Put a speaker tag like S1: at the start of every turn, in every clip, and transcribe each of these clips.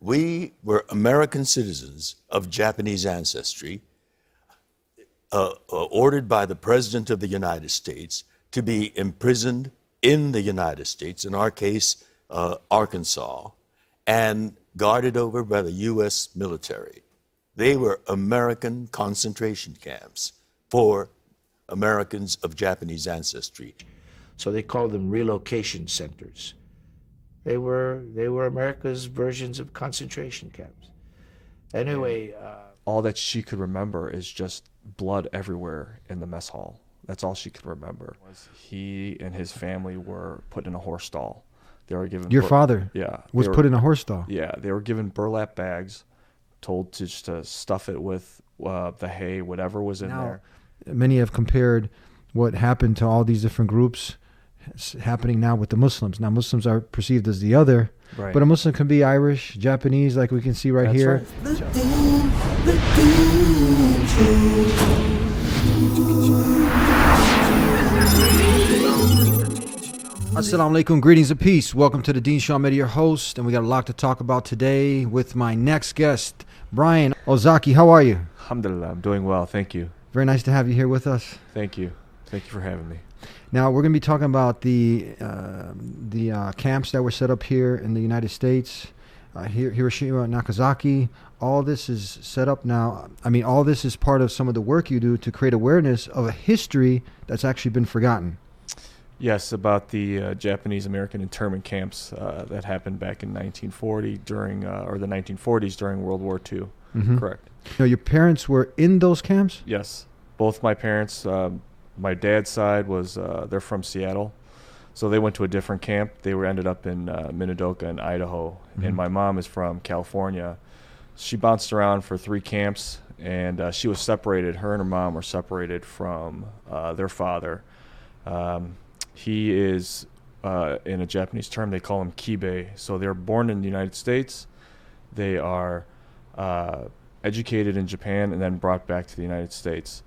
S1: We were American citizens of Japanese ancestry, ordered by the President of the United States to be imprisoned in the United States, in our case, Arkansas, and guarded over by the U.S. military. They were American concentration camps for Americans of Japanese ancestry.
S2: So they called them relocation centers. They were America's versions of concentration camps. Anyway,
S3: all that she could remember is just blood everywhere in the mess hall. That's all she could remember. He and his family were put in a horse stall. They were given
S4: Your father was put in a horse stall.
S3: Yeah, they were given burlap bags, told to just stuff it with the hay, whatever was in there.
S4: Many have compared what happened to all these different groups happening now with the Muslims. Now, Muslims are perceived as the other,
S3: right.
S4: But a Muslim can be Irish, Japanese, like we can see right here.
S3: Right.
S4: Assalamu alaikum, greetings of peace. Welcome to the Dean Show. I'm Eddie, your host, and we got a lot to talk about today with my next guest, Brian Ozaki. How are you?
S3: Alhamdulillah, I'm doing well, thank you.
S4: Very nice to have you here with us.
S3: Thank you for having me.
S4: Now, we're going to be talking about the camps that were set up here in the United States, Hiroshima and Nagasaki. All this is set up now. I mean, all this is part of some of the work you do to create awareness of a history that's actually been forgotten.
S3: Yes, about the Japanese-American internment camps that happened back in 1940 during, or the 1940s during World War II.
S4: Mm-hmm.
S3: Correct.
S4: Now, your parents were in those camps?
S3: Yes, both my parents. My dad's side was they're from Seattle, so they went to a different camp. They ended up in Minidoka in Idaho,
S4: Mm-hmm.
S3: and my mom is from California. She bounced around for 3 camps, and she was separated. Her and her mom were separated from their father. He is, in a Japanese term, they call him kibe. So they're born in the United States. They are educated in Japan and then brought back to the United States.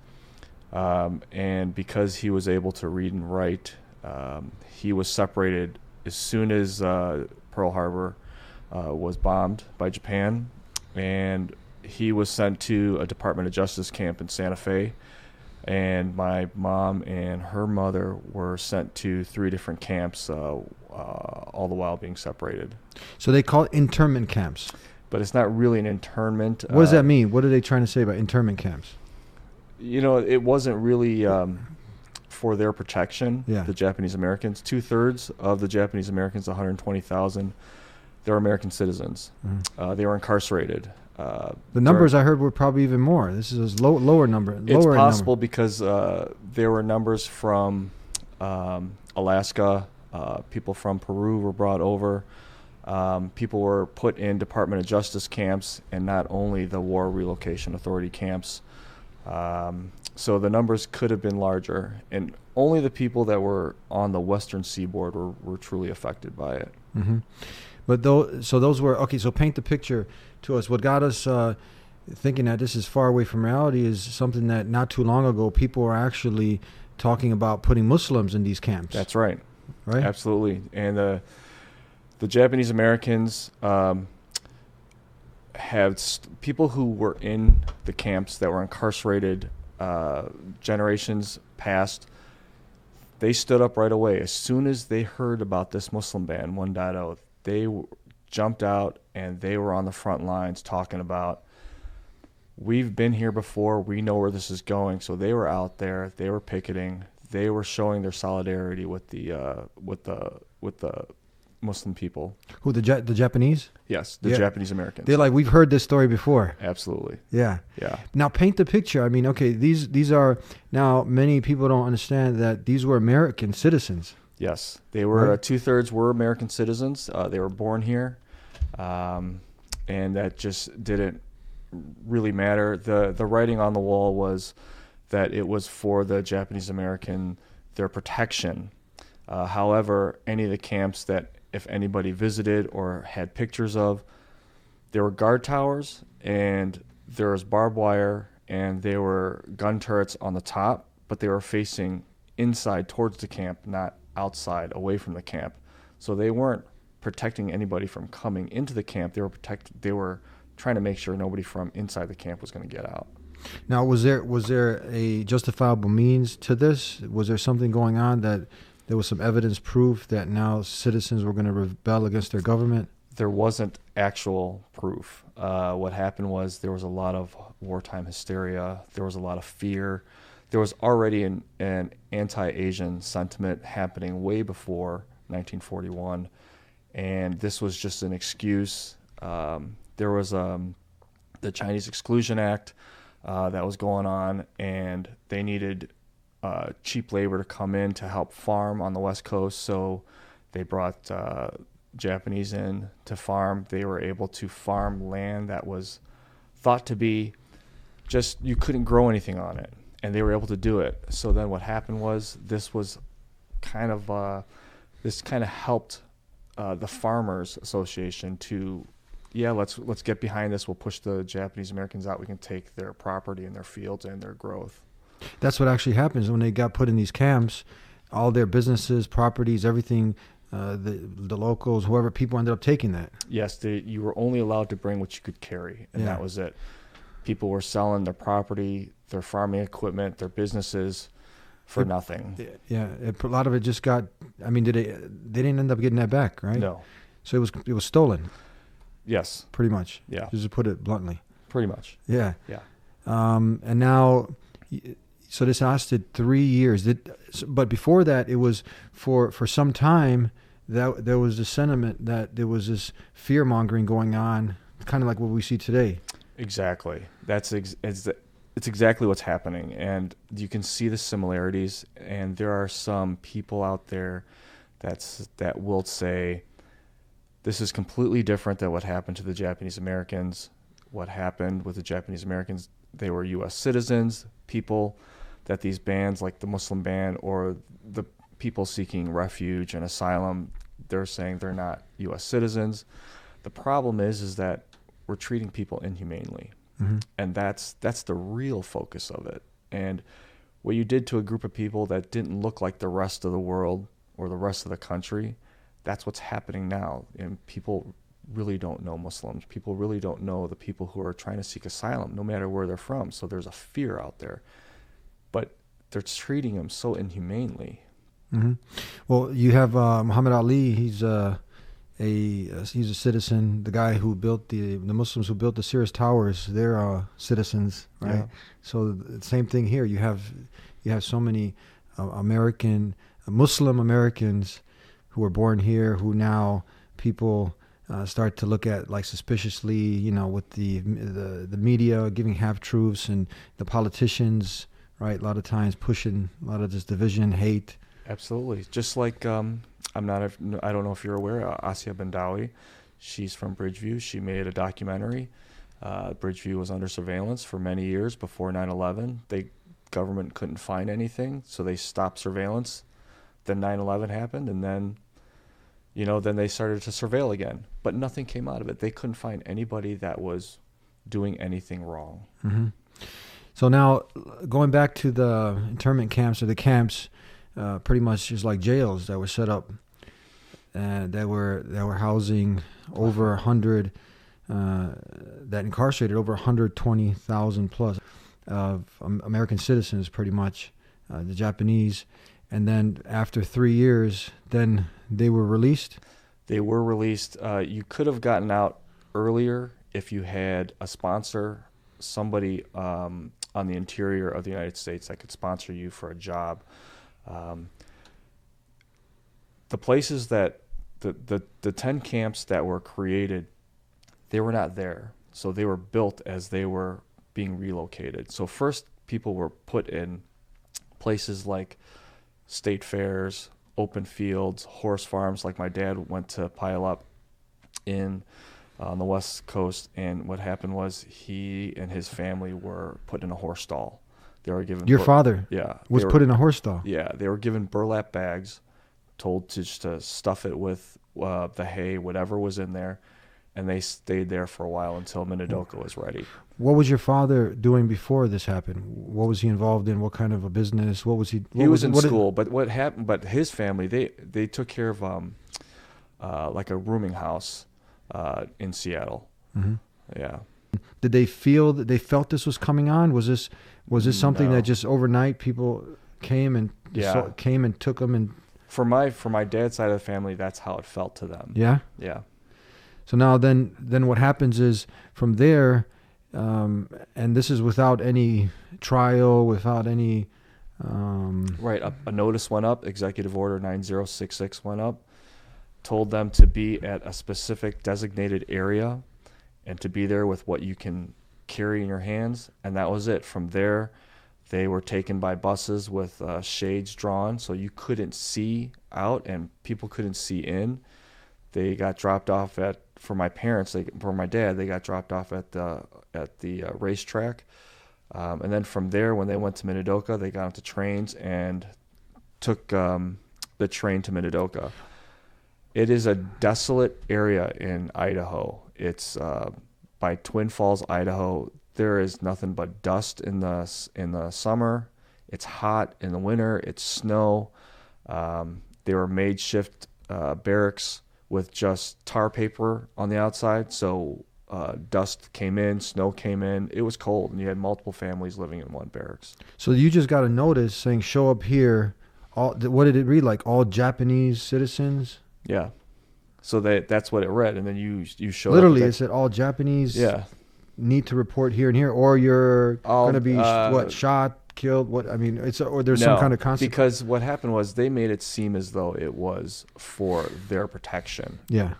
S3: And because he was able to read and write, he was separated as soon as Pearl Harbor was bombed by Japan. And he was sent to a Department of Justice camp in Santa Fe. And my mom and her mother were sent to 3 different camps, all the while being separated.
S4: So they call it internment camps.
S3: But it's not really an internment.
S4: What does that mean? What are they trying to say about internment camps?
S3: You know, it wasn't really for their protection, the Japanese Americans. 2/3 of the Japanese Americans, 120,000, they're American citizens. Mm-hmm. They were incarcerated.
S4: The numbers I heard were probably even more. This is a lower number.
S3: It's possible because there were numbers from Alaska. People from Peru were brought over. People were put in Department of Justice camps, and not only the War Relocation Authority camps. So the numbers could have been larger, and only the people that were on the western seaboard were truly affected by it.
S4: Mm-hmm. But those were, okay, so paint the picture to us. What got us thinking that this is far away from reality is something that not too long ago people were actually talking about putting Muslims in these camps.
S3: That's right.
S4: Right?
S3: Absolutely. And the Japanese Americans people who were in the camps that were incarcerated generations past. They stood up right away. As soon as they heard about this Muslim ban 1.0, they jumped out and they were on the front lines talking about, we've been here before, we know where this is going. So they were out there, they were picketing, they were showing their solidarity with the Muslim people.
S4: Who, the Japanese?
S3: Yes, the Japanese Americans.
S4: They're like, we've heard this story before.
S3: Absolutely.
S4: Yeah.
S3: Yeah.
S4: Now paint the picture. I mean, okay, these are, now many people don't understand that these were American citizens.
S3: Yes, they were.
S4: Right.
S3: 2/3 were American citizens. They were born here, and that just didn't really matter. The writing on the wall was that it was for the Japanese American, their protection. However, any of the camps that if anybody visited or had pictures of, there were guard towers and there was barbed wire and there were gun turrets on the top, but they were facing inside towards the camp, not outside away from the camp. So they weren't protecting anybody from coming into the camp. They were trying to make sure nobody from inside the camp was going to get out.
S4: Now, was there a justifiable means to this? Was there something going on that there was some evidence proof that now citizens were going to rebel against their government?
S3: There wasn't actual proof. What happened was there was a lot of wartime hysteria. There was a lot of fear. There was already an anti-Asian sentiment happening way before 1941, and this was just an excuse. There was the Chinese Exclusion Act that was going on, and they needed cheap labor to come in to help farm on the West Coast, so they brought Japanese in to farm. They were able to farm land that was thought to be just, you couldn't grow anything on it, and they were able to do it. So then what happened was this kind of helped the Farmers Association to, let's get behind this. We'll push the Japanese Americans out. We can take their property and their fields and their growth.
S4: That's what actually happens when they got put in these camps. All their businesses, properties, everything, the locals, whoever, people ended up taking that.
S3: Yes, you were only allowed to bring what you could carry, and that was it. People were selling their property, their farming equipment, their businesses for nothing.
S4: Yeah, a lot of it just got. I mean, they didn't end up getting that back, right?
S3: No.
S4: So it was stolen.
S3: Yes.
S4: Pretty much.
S3: Yeah.
S4: Just to put it bluntly.
S3: Pretty much.
S4: Yeah.
S3: Yeah.
S4: And now, so this lasted 3 years. But before that, it was for some time that there was a sentiment that there was this fear mongering going on, kind of like what we see today.
S3: Exactly. It's exactly what's happening, and you can see the similarities. And there are some people out there that will say this is completely different than what happened to the Japanese Americans. What happened with the Japanese Americans? They were U.S. citizens, people that these bans, like the Muslim ban or the people seeking refuge and asylum, they're saying they're not U.S. citizens. The problem is that we're treating people inhumanely. Mm-hmm. And that's the real focus of it. And what you did to a group of people that didn't look like the rest of the world or the rest of the country, that's what's happening now. And people really don't know Muslims. People really don't know the people who are trying to seek asylum, no matter where they're from. So there's a fear out there. But they're treating them so inhumanely.
S4: Mm-hmm. Well, you have Muhammad Ali. He's a citizen. The guy who built the Muslims who built the Sears Towers, they're citizens, right? Yeah. So the same thing here. You have so many Muslim Americans who were born here, who now people start to look at like suspiciously, with the media giving half truths and the politicians, right? A lot of times pushing a lot of this division, hate.
S3: Absolutely. Just like I don't know if you're aware, Asia Bendawi, she's from Bridgeview. She made a documentary. Bridgeview was under surveillance for many years before 9/11. Government couldn't find anything, so they stopped surveillance. Then 9/11 happened, and then they started to surveil again. But nothing came out of it. They couldn't find anybody that was doing anything wrong.
S4: Mm-hmm. So now, going back to the internment camps or the camps, pretty much just like jails that were set up, and that were housing over 100, that incarcerated over 120,000 plus of American citizens, pretty much, the Japanese. And then after 3 years, then they were released?
S3: They were released. You could have gotten out earlier if you had a sponsor, somebody on the interior of the United States that could sponsor you for a job. The places that the 10 camps that were created, they were not there. So they were built as they were being relocated. So first people were put in places like state fairs, open fields, horse farms, like my dad went to pile up on the West Coast. And what happened was he and his family were put in a horse stall. They were given
S4: father was put in a horse stall.
S3: Yeah, they were given burlap bags, told to stuff it with the hay, whatever was in there, and they stayed there for a while until Minidoka was ready.
S4: What was your father doing before this happened? What was he involved in? What kind of a business? What was he?
S3: He was in school, but what happened? But his family, they took care of like a rooming house in Seattle.
S4: Mm-hmm.
S3: Yeah.
S4: Did they feel that they felt this was coming on? Was this something
S3: No.
S4: that just overnight people came and came and took them and?
S3: For my dad's side of the family, that's how it felt to them.
S4: Yeah.
S3: Yeah.
S4: So now then what happens is from there, and this is without any trial, without any.
S3: Right. A notice went up. Executive Order 9066 went up. Told them to be at a specific designated area and to be there with what you can carry in your hands. And that was it. From there, they were taken by buses with shades drawn so you couldn't see out and people couldn't see in. They got dropped off for my parents, for my dad, they got dropped off at the racetrack. And then from there, when they went to Minidoka, they got onto trains and took the train to Minidoka. It is a desolate area in Idaho. It's by Twin Falls, Idaho. There is nothing but dust in the summer. It's hot in the winter. It's snow. They were makeshift barracks with just tar paper on the outside. So dust came in, snow came in. It was cold, and you had multiple families living in one barracks.
S4: So you just got a notice saying show up here. What did it read? Like all Japanese citizens?
S3: Yeah. So that's what it read, and then you showed
S4: Literally,
S3: up.
S4: it said all Japanese.
S3: Yeah.
S4: Need to report here and here, or you're going to be shot, killed. What I mean, or there's some kind of consequence.
S3: Because what happened was they made it seem as though it was for their protection.
S4: Yeah.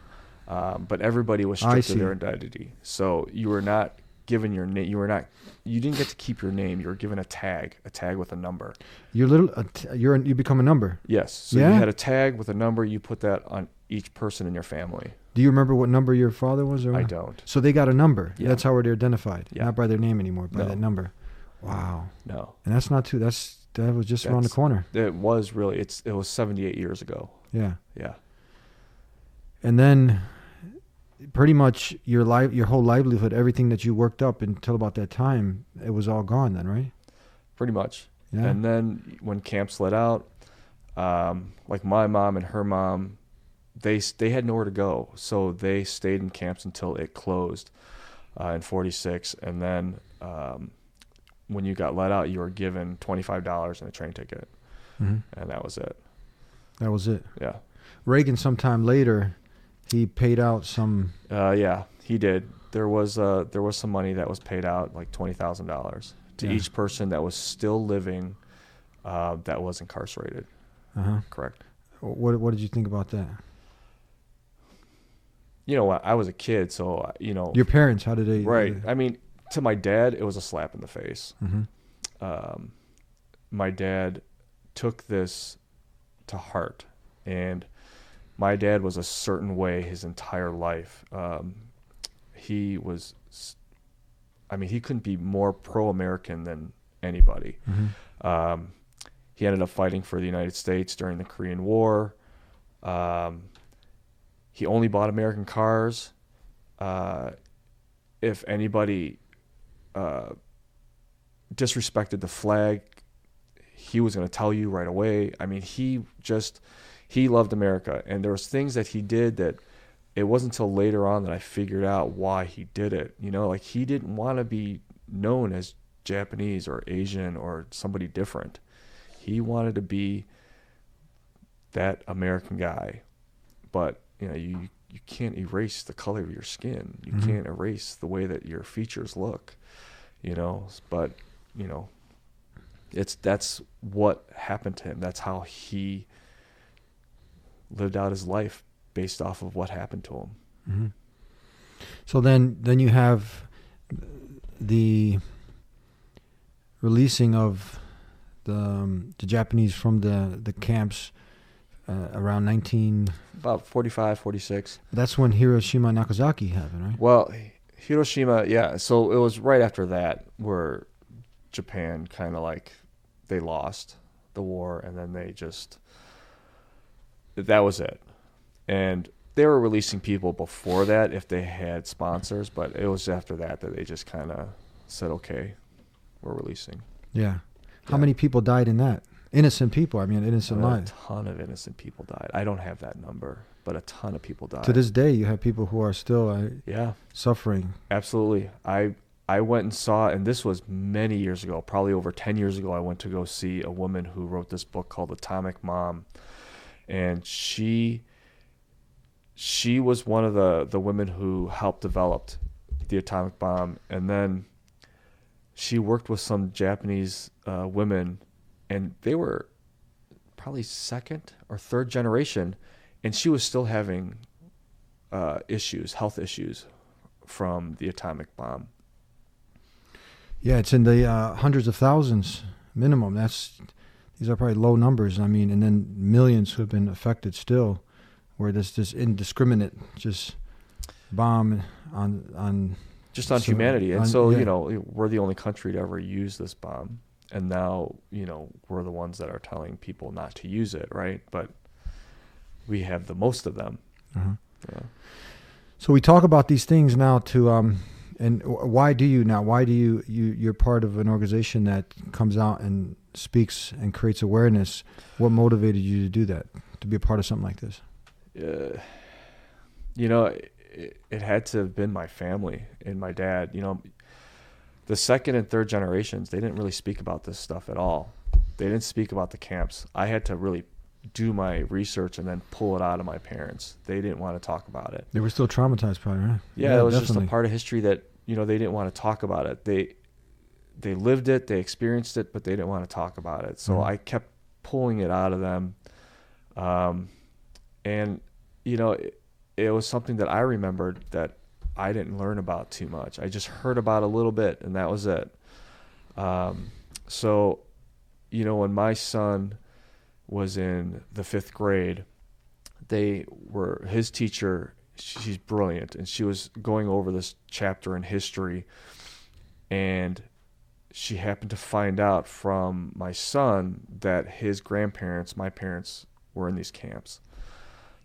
S3: But everybody was stripped of their identity. So you were not given your name. You didn't get to keep your name. You were given a tag with a number.
S4: You become a number.
S3: Yes. So you had a tag with a number. You put that on each person in your family.
S4: Do you remember what number your father was? Or?
S3: I don't.
S4: So they got a number.
S3: Yeah.
S4: That's how they're identified.
S3: Yeah.
S4: Not by their name anymore, by that number. Wow.
S3: No.
S4: And that's not too. That was just around the corner.
S3: It was really. It was 78 years ago.
S4: Yeah.
S3: Yeah.
S4: And then, pretty much your whole livelihood, everything that you worked up until about that time, it was all gone. Then, right?
S3: Pretty much.
S4: Yeah.
S3: And then when camps let out, like my mom and her mom, they had nowhere to go, so they stayed in camps until it closed in 46. And then when you got let out, you were given $25 and a train ticket, and that was it.
S4: That was it.
S3: Yeah.
S4: Reagan, sometime later, he paid out some.
S3: Yeah, he did. There was some money that was paid out, like $20,000 to each person that was still living, that was incarcerated. Correct.
S4: What did you think about that?
S3: You know, I was a kid, so, you know.
S4: Your parents, how did they?
S3: Right. I mean, to my dad, it was a slap in the face. My dad took this to heart, and my dad was a certain way his entire life. He couldn't be more pro-American than anybody. He ended up fighting for the United States during the Korean War. He only bought American cars. If anybody disrespected the flag, he was going to tell you right away. I mean, he loved America. And there was things that he did that it wasn't until later on that I figured out why he did it. You know, like he didn't want to be known as Japanese or Asian or somebody different. He wanted to be that American guy. But you know, you can't erase the color of your skin. You can't erase the way that your features look, you know. But, you know, that's what happened to him. That's how he lived out his life based off of what happened to him.
S4: So then you have the releasing of the Japanese from the camps around
S3: about 45, 46.
S4: That's when Hiroshima and Nagasaki happened, right?
S3: Well, Hiroshima, yeah. So it was right after that where Japan kind of like they lost the war, and then that was it. And they were releasing people before that if they had sponsors, but it was after that they just kind of said, okay, we're releasing.
S4: Yeah. How many people died in that? innocent people. I mean, innocent
S3: A
S4: lives.
S3: ton of innocent people died. I don't have that number, but a ton of people died.
S4: To this day, you have people who are still
S3: Yeah,
S4: suffering.
S3: absolutely. I went and saw, and this was many years ago, probably over 10 years ago, I went to go see a woman who wrote this book called Atomic Mom. And she was one of the women who helped develop the atomic bomb. And then she worked with some Japanese women, and they were probably second or third generation, and she was still having health issues from the atomic bomb.
S4: Yeah, it's in the hundreds of thousands minimum. These are probably low numbers. I mean, and then millions who have been affected still, where there's this indiscriminate just bomb on
S3: Just on
S4: So-
S3: humanity. And
S4: on-
S3: so,
S4: yeah.
S3: you know, we're the only country to ever use this bomb. And now, you know, we're the ones that are telling people not to use it, right? But we have the most of them.
S4: Uh-huh.
S3: Yeah.
S4: So we talk about these things now why do you're part of an organization that comes out and speaks and creates awareness. What motivated you to do that, to be a part of something like this?
S3: You know, it had to have been my family and my dad. You know, the second and third generations, they didn't really speak about this stuff at all. They didn't speak about the camps. I had to really do my research and then pull it out of my parents. They didn't want to talk about it.
S4: They were still traumatized, probably, right?
S3: Yeah, it was just
S4: definitely.
S3: a part of history that, you know, they didn't want to talk about it. They lived it, they experienced it, but they didn't want to talk about it. So
S4: Mhm.
S3: I kept pulling it out of them. And, you know, it was something that I remembered that I didn't learn about too much. I just heard about a little bit, and that was it. So, you know, when my son was in the 5th grade, his teacher, she's brilliant, and she was going over this chapter in history, and she happened to find out from my son that his grandparents, my parents, were in these camps.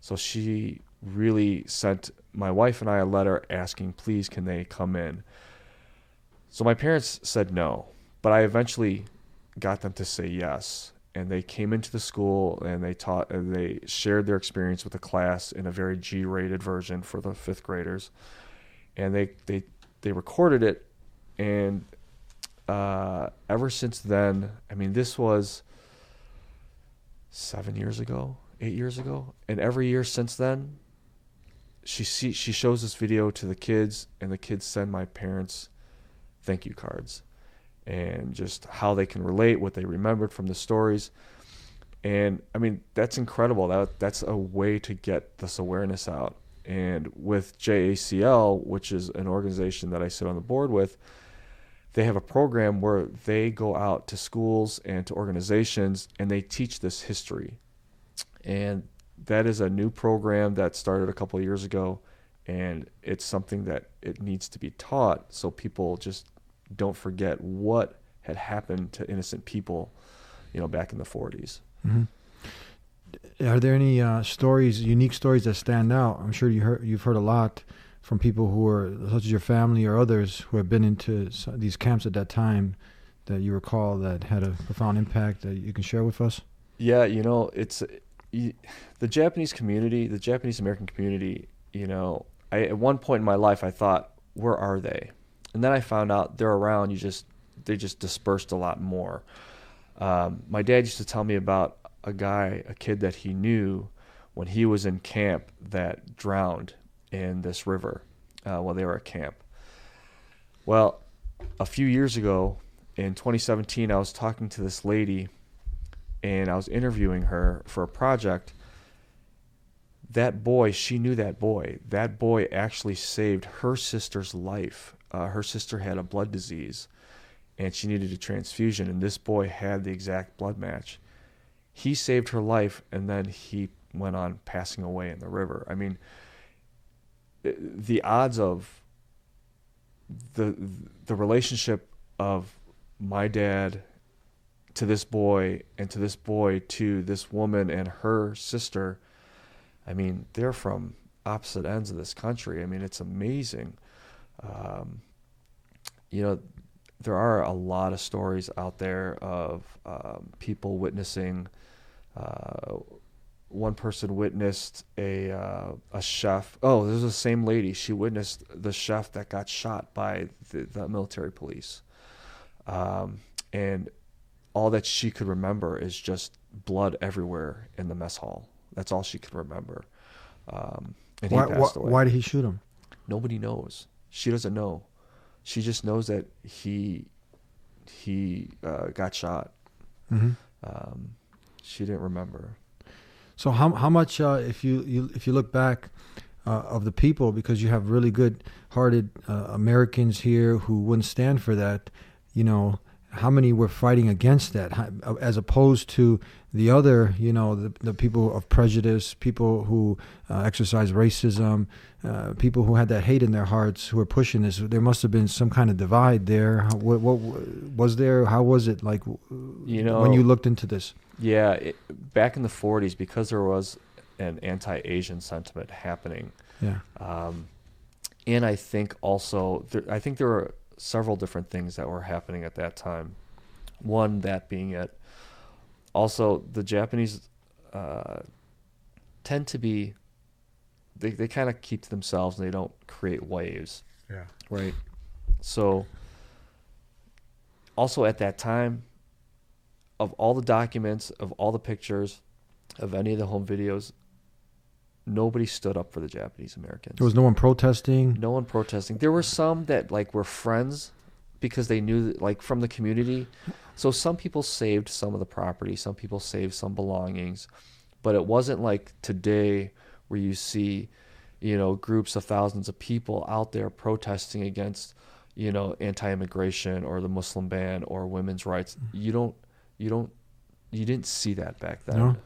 S3: So she really sent my wife and I a letter asking, please, can they come in? So my parents said no, but I eventually got them to say yes. And they came into the school and they shared their experience with the class in a very G-rated version for the 5th graders. And they recorded it. And ever since then, I mean, this was 7 years ago, 8 years ago. And every year since then, she shows this video to the kids, and the kids send my parents thank you cards. And just how they can relate, what they remembered from the stories. And I mean, that's incredible. That's a way to get this awareness out. And with JACL, which is an organization that I sit on the board with, they have a program where they go out to schools and to organizations and they teach this history. And that is a new program that started a couple of years ago. And it's something that it needs to be taught so people just don't forget what had happened to innocent people, you know, back in the 40s.
S4: Mm-hmm. Are there any unique stories that stand out? I'm sure you've heard a lot from people who are, such as your family or others, who have been into these camps at that time that you recall that had a profound impact that you can share with us?
S3: Yeah, you know, it's the Japanese community, the Japanese American community. You know, at one point in my life, I thought, where are they? And then I found out they're around. They just dispersed a lot more. My dad used to tell me about a kid that he knew when he was in camp that drowned in this river while they were at camp. Well, a few years ago, in 2017, I was talking to this lady, and I was interviewing her for a project. That boy, she knew that boy. That boy actually saved her sister's life. Her sister had a blood disease, and she needed a transfusion, and this boy had the exact blood match. He saved her life, and then he went on passing away in the river. I mean, the odds of the relationship of my dad to this boy and to this boy to this woman and her sister, I mean, they're from opposite ends of this country. I mean, it's amazing. You know, there are a lot of stories out there of people witnessing. One person witnessed a chef. Oh, this is the same lady. She witnessed the chef that got shot by the military police, and all that she could remember is just blood everywhere in the mess hall. That's all she could remember. And he passed away.
S4: Why did he shoot him?
S3: Nobody knows. She doesn't know. She just knows that he got shot.
S4: Mm-hmm.
S3: She didn't remember.
S4: So how much if you look back of the people, because you have really good-hearted Americans here who wouldn't stand for that, you know, how many were fighting against that, as opposed to the other, you know, the people of prejudice, people who exercise racism, people who had that hate in their hearts, who were pushing this. There must have been some kind of divide there. What was there? How was it like,
S3: you know,
S4: when you looked into this?
S3: Yeah, back in the 40s, because there was an anti-Asian sentiment happening.
S4: Yeah.
S3: And I think also, I think there were several different things that were happening at that time. One, that being it. Also, the Japanese tend to be, they kind of keep to themselves and they don't create waves.
S2: Yeah.
S3: Right? So, also at that time, of all the documents, of all the pictures, of any of the home videos, nobody stood up for the Japanese Americans.
S4: There was no one protesting.
S3: No one protesting. There were some that like were friends because they knew that, like, from the community. So some people saved some of the property, some people saved some belongings, but it wasn't like today where you see, you know, groups of thousands of people out there protesting against, you know, anti-immigration or the Muslim ban or women's rights. You didn't see that back then.
S4: No?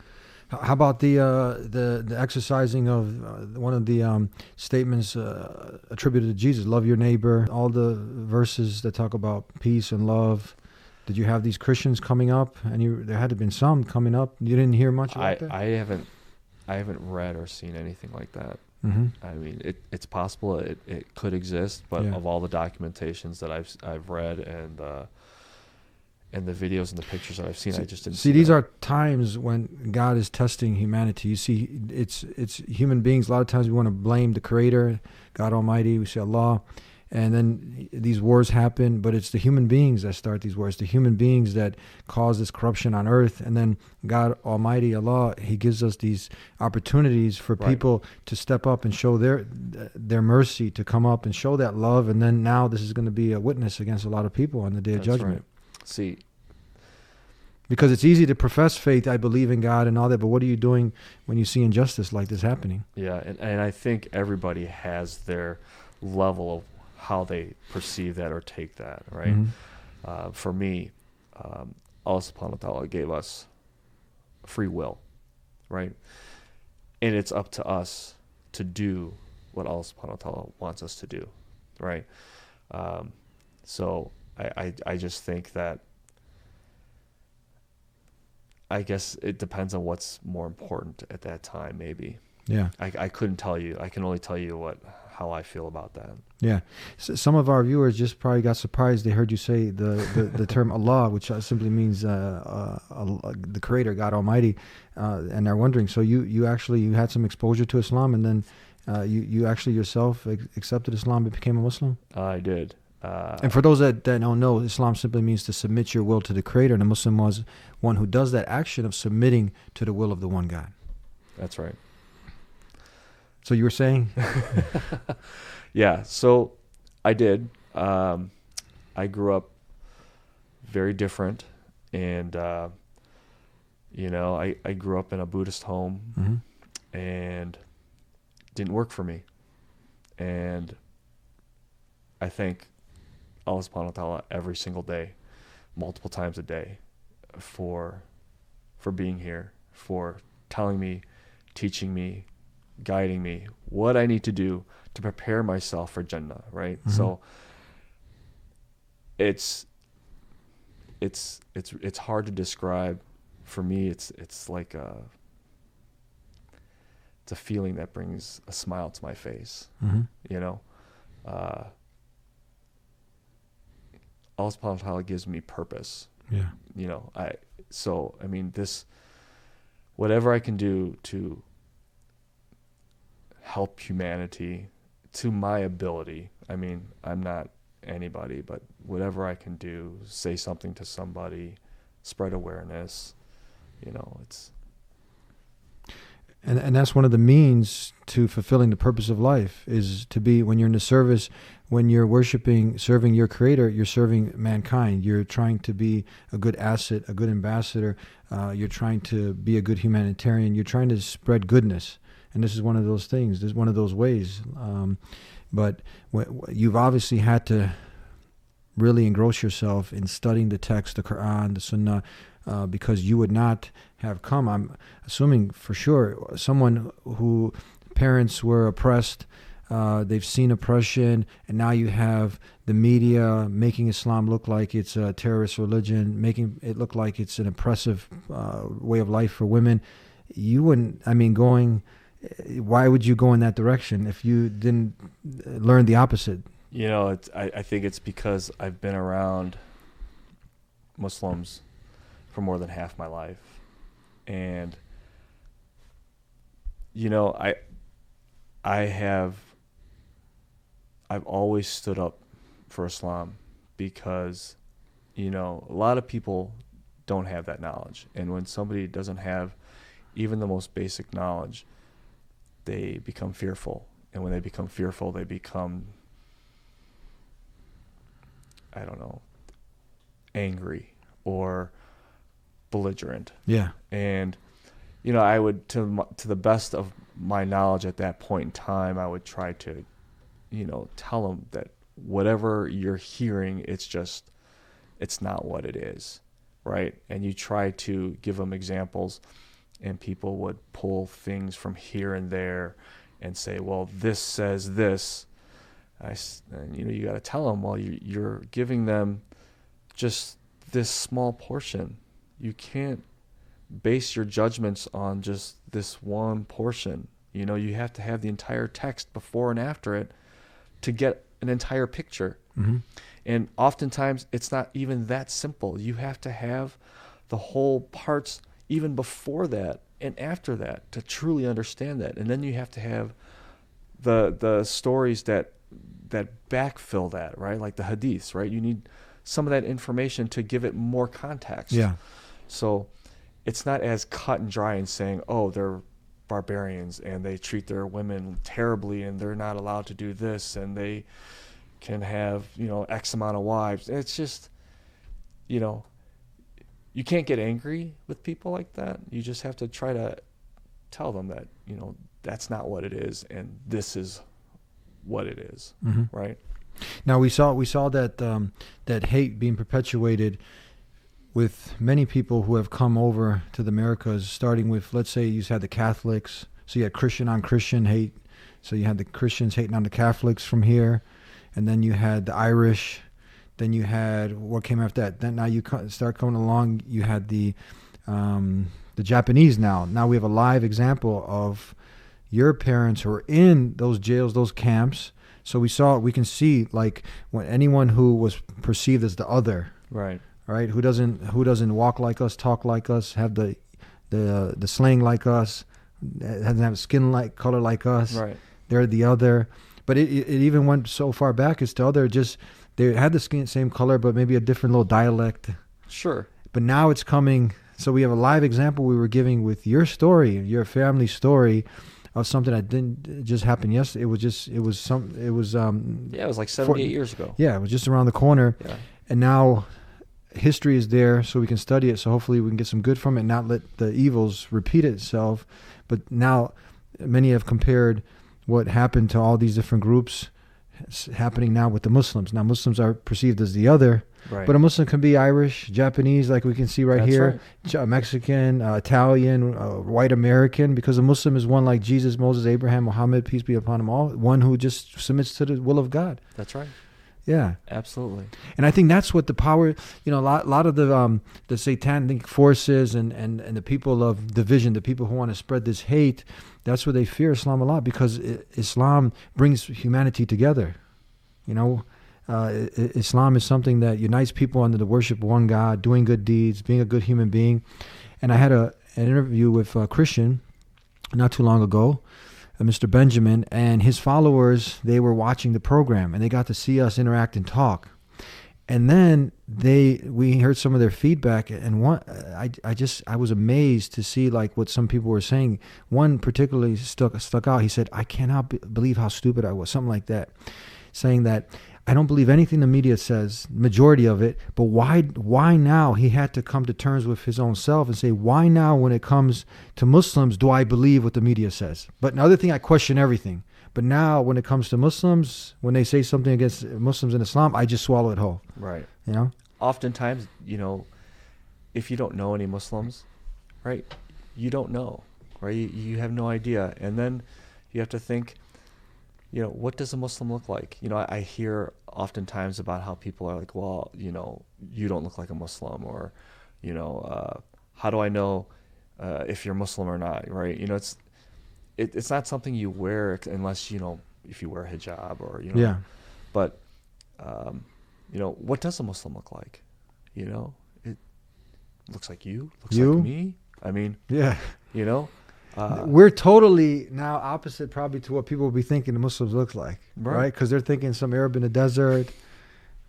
S4: How about the exercising of one of the statements attributed to Jesus, love your neighbor, all the verses that talk about peace and love? Did you have these Christians coming up? And there had to have been some coming up. You didn't hear much about that?
S3: I haven't read or seen anything like that.
S4: Mm-hmm.
S3: I mean, it's possible it could exist, but
S4: Yeah.
S3: of all the documentations that I've read and the videos and the pictures that I've seen, I just didn't see
S4: these
S3: that.
S4: are times when God is testing humanity. You see, it's human beings. A lot of times we want to blame the Creator, God Almighty. We say Allah, and then these wars happen. But it's the human beings that start these wars. The human beings that cause this corruption on earth. And then God Almighty, Allah, He gives us these opportunities for
S3: Right.
S4: people to step up and show their mercy, to come up and show that love. And then now this is going to be a witness against a lot of people on the day of
S3: That's
S4: judgment.
S3: right. See,
S4: Because it's easy to profess faith, I believe in God and all that, but what are you doing when you see injustice like this happening?
S3: yeah, and I think everybody has their level of how they perceive that or take that, right?
S4: Mm-hmm.
S3: For me, Allah subhanahu wa ta'ala gave us free will, right? And it's up to us to do what Allah subhanahu wa ta'ala wants us to do, right? So I just think that, I guess it depends on what's more important at that time, maybe.
S4: Yeah.
S3: I couldn't tell you. I can only tell you how I feel about that.
S4: Yeah. Some of our viewers just probably got surprised. They heard you say the term Allah, which simply means the Creator, God Almighty, and they're wondering. So you had some exposure to Islam, and then you actually yourself accepted Islam and became a Muslim?
S3: I did.
S4: And for those that don't know, Islam simply means to submit your will to the Creator, and a Muslim was one who does that action of submitting to the will of the one God.
S3: That's right.
S4: So you were saying?
S3: Yeah, so I did. I grew up very different, and I grew up in a Buddhist home,
S4: Mm-hmm.
S3: and it didn't work for me. And I thank Allah subhanahu wa ta'ala every single day, multiple times a day, for being here, for telling me, teaching me, guiding me what I need to do to prepare myself for Jannah, right?
S4: Mm-hmm.
S3: So it's hard to describe. For me, it's like it's a feeling that brings a smile to my face.
S4: Mm-hmm.
S3: You know, Allah subhanahu wa ta'ala gives me purpose.
S4: Yeah.
S3: You know, whatever I can do to help humanity to my ability. I mean, I'm not anybody, but whatever I can do, say something to somebody, spread awareness, you know, it's.
S4: And that's one of the means to fulfilling the purpose of life, is to be, when you're in the service, when you're worshiping, serving your Creator, you're serving mankind. You're trying to be a good asset, a good ambassador. You're trying to be a good humanitarian. You're trying to spread goodness. And this is one of those things. This is one of those ways. But you've obviously had to really engross yourself in studying the text, the Quran, the Sunnah, because you would not have come, I'm assuming for sure, someone who parents were oppressed, they've seen oppression, and now you have the media making Islam look like it's a terrorist religion, making it look like it's an oppressive way of life for women. You wouldn't, why would you go in that direction if you didn't learn the opposite?
S3: You know, I think it's because I've been around Muslims for more than half my life. And, you know, I've always stood up for Islam because, you know, a lot of people don't have that knowledge. And when somebody doesn't have even the most basic knowledge, they become fearful. And when they become fearful, they become, I don't know, angry or belligerent.
S4: Yeah.
S3: And, you know, I would, to the best of my knowledge at that point in time, I would try to, you know, tell them that whatever you're hearing, it's not what it is, right? And you try to give them examples, and people would pull things from here and there and say, well, this says this. And, you know, you got to tell them, well, you're giving them just this small portion. You can't base your judgments on just this one portion. You know, you have to have the entire text before and after it to get an entire picture.
S4: Mm-hmm.
S3: And oftentimes it's not even that simple. You have to have the whole parts even before that and after that to truly understand that. And then you have to have the stories that backfill that, right? Like the hadiths, right? You need some of that information to give it more context.
S4: Yeah.
S3: So it's not as cut and dry and saying, oh, they're barbarians and they treat their women terribly and they're not allowed to do this and they can have, you know, X amount of wives. It's just, you know, you can't get angry with people like that. You just have to try to tell them that, you know, that's not what it is and this is what it is,
S4: Mm-hmm.
S3: right?
S4: Now we saw that that hate being perpetuated with many people who have come over to the Americas, starting with, let's say, you had the Catholics. So you had Christian on Christian hate. So you had the Christians hating on the Catholics from here. And then you had the Irish. Then you had, what came after that? Then now you start coming along, you had the Japanese now. Now we have a live example of your parents who are in those jails, those camps. So we can see, like, when anyone who was perceived as the other,
S3: Right.
S4: right? Who doesn't walk like us, talk like us, have the slang like us, doesn't have a skin like color like us.
S3: Right.
S4: They're the other. But it even went so far back as to other, just they had the same color, but maybe a different little dialect.
S3: Sure.
S4: But now it's coming. So we have a live example we were giving with your story, your family story, of something that didn't just happen yesterday. It was
S3: Yeah, it was like 78 years ago.
S4: Yeah, it was just around the corner.
S3: Yeah.
S4: And now history is there so we can study it. So hopefully we can get some good from it and not let the evils repeat itself. But now many have compared what happened to all these different groups happening now with the Muslims. Now Muslims are perceived as the other,
S3: Right.
S4: but a Muslim can be Irish, Japanese, like we can see right
S3: That's
S4: here, Mexican, Italian, white American, because a Muslim is one like Jesus, Moses, Abraham, Muhammad, peace be upon them all, one who just submits to the will of God.
S3: That's right.
S4: Yeah.
S3: Absolutely.
S4: And I think that's what the power, a lot of the satanic forces and the people of division, the people who want to spread this hate, that's where they fear Islam a lot, because Islam brings humanity together. Islam is something that unites people under the worship of one God, doing good deeds, being a good human being. And I had an interview with a Christian not too long ago, Mr. Benjamin, and his followers, they were watching the program, and they got to see us interact and talk. And then we heard some of their feedback, and I was amazed to see like what some people were saying. One particularly stuck out. He said, "I cannot believe how stupid I was," something like that, saying that I don't believe anything the media says, majority of it, but why now? He had to come to terms with his own self and say, why now when it comes to Muslims do I believe what the media says? But another thing, I question everything. But now when it comes to Muslims, when they say something against Muslims and Islam, I just swallow it whole.
S3: Right.
S4: You know?
S3: Oftentimes, if you don't know any Muslims, right, you don't know, right? You have no idea. And then you have to think, what does a Muslim look like? I hear oftentimes about how people are like, well, you don't look like a Muslim, or, how do I know if you're Muslim or not, right? It's not something you wear unless, if you wear a hijab or,
S4: Yeah.
S3: But, what does a Muslim look like? It looks like you, looks
S4: You?
S3: like me. I mean,
S4: Yeah.
S3: We're
S4: We're totally now opposite probably to what people will be thinking the Muslims look like, right? Because they're thinking some Arab in the desert,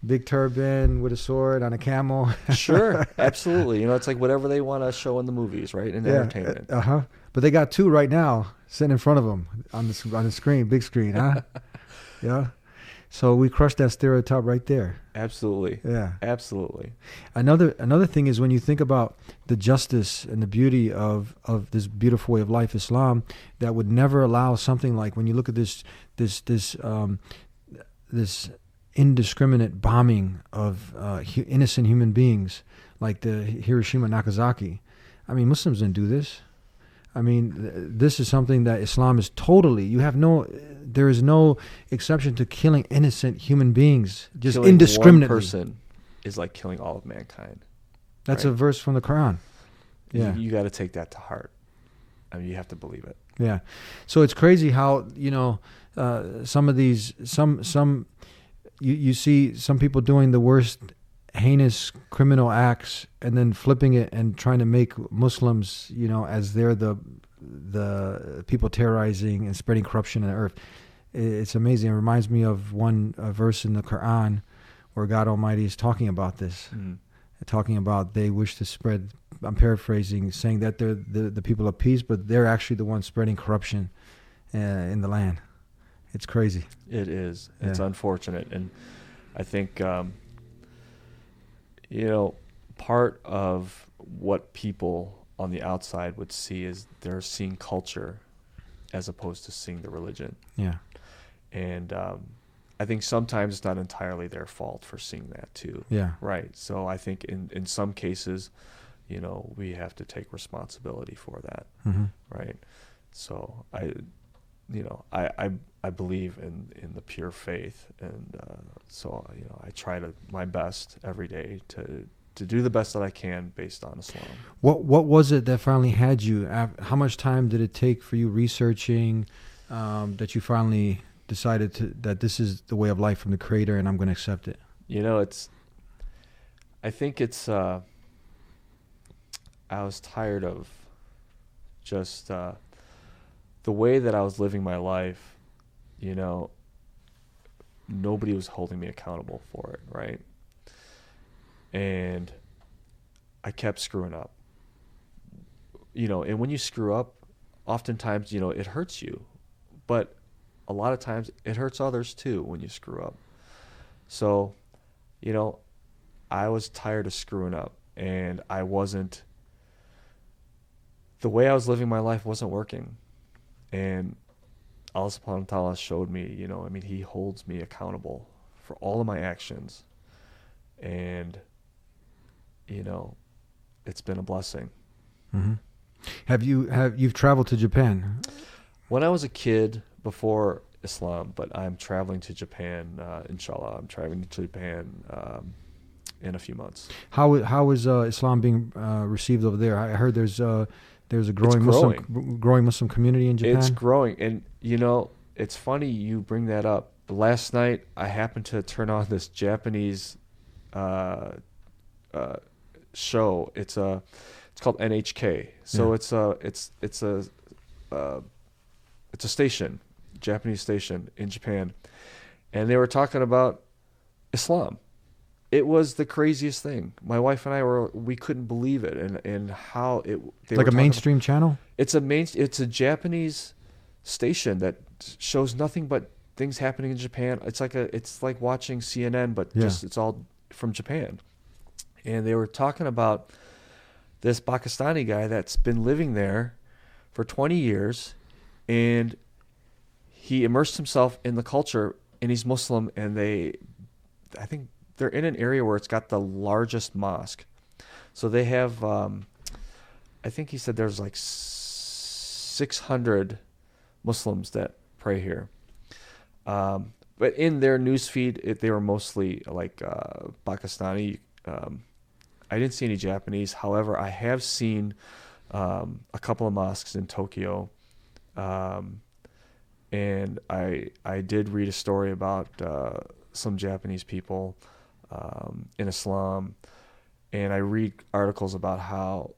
S4: big turban with a sword on a camel.
S3: Sure, absolutely. It's like whatever they want to show in the movies, right? In entertainment.
S4: But they got two right now sitting in front of them on the screen, big screen, huh? Yeah. So we crushed that stereotype right there.
S3: Absolutely.
S4: Yeah.
S3: Absolutely.
S4: Another thing is when you think about the justice and the beauty of this beautiful way of life, Islam, that would never allow something like when you look at this indiscriminate bombing of innocent human beings, like the Hiroshima Nagasaki. I mean, Muslims didn't do this. I mean, this is something that Islam is totally, there is no exception to killing innocent human beings, just
S3: killing
S4: indiscriminately.
S3: One person is like killing all of mankind.
S4: That's
S3: right?
S4: a verse from the Quran. Yeah.
S3: You got to take that to heart. I mean, you have to believe it.
S4: Yeah. So it's crazy how, some of these, you see some people doing the worst heinous criminal acts and then flipping it and trying to make Muslims, as they're the people terrorizing and spreading corruption on the earth. It's amazing. It reminds me of one verse in the Quran where God Almighty is talking about this, talking about they wish to spread, I'm paraphrasing, saying that they're the people of peace, but they're actually the ones spreading corruption in the land. It's crazy.
S3: It is.
S4: Yeah.
S3: It's unfortunate. And I think, part of what people on the outside would see is they're seeing culture as opposed to seeing the religion.
S4: Yeah.
S3: And I think sometimes it's not entirely their fault for seeing that too.
S4: Yeah.
S3: Right. So I think in some cases, we have to take responsibility for that.
S4: Mm-hmm.
S3: Right. So I believe in the pure faith, and so I try my best every day to do the best that I can based on Islam.
S4: What was it that finally had you? How much time did it take for you researching that you finally decided that this is the way of life from the Creator and I'm going to accept it?
S3: I think it's I was tired of just the way that I was living my life. Nobody was holding me accountable for it, right? And I kept screwing up. And when you screw up, oftentimes, it hurts you. But a lot of times it hurts others too when you screw up. So, I was tired of screwing up, and the way I was living my life wasn't working. And Allah subhanahu wa ta'ala showed me, He holds me accountable for all of my actions. And, it's been a blessing.
S4: Mm-hmm. You've traveled to Japan?
S3: When I was a kid, before Islam, but I'm traveling to Japan, inshallah. I'm traveling to Japan in a few months.
S4: How is Islam being received over there? I heard there's a growing Muslim community in Japan.
S3: It's growing, and it's funny you bring that up. last night I happened to turn on this Japanese show. It's called NHK. So
S4: Yeah.
S3: it's a station, Japanese station in Japan, and they were talking about Islam. It was the craziest thing. My wife and I we couldn't believe it, and how it they
S4: It's
S3: were
S4: like a
S3: talking
S4: mainstream channel.
S3: it's a Japanese station that shows nothing but things happening in Japan. It's like watching CNN, but
S4: Yeah.
S3: just it's all from Japan. And they were talking about this Pakistani guy that's been living there for 20 years, and he immersed himself in the culture, and he's Muslim, and I think they're in an area where it's got the largest mosque. So they have, I think he said there's like 600 Muslims that pray here. But in their newsfeed, they were mostly like Pakistani. I didn't see any Japanese. However, I have seen a couple of mosques in Tokyo. And I did read a story about some Japanese people in Islam. And I read articles about how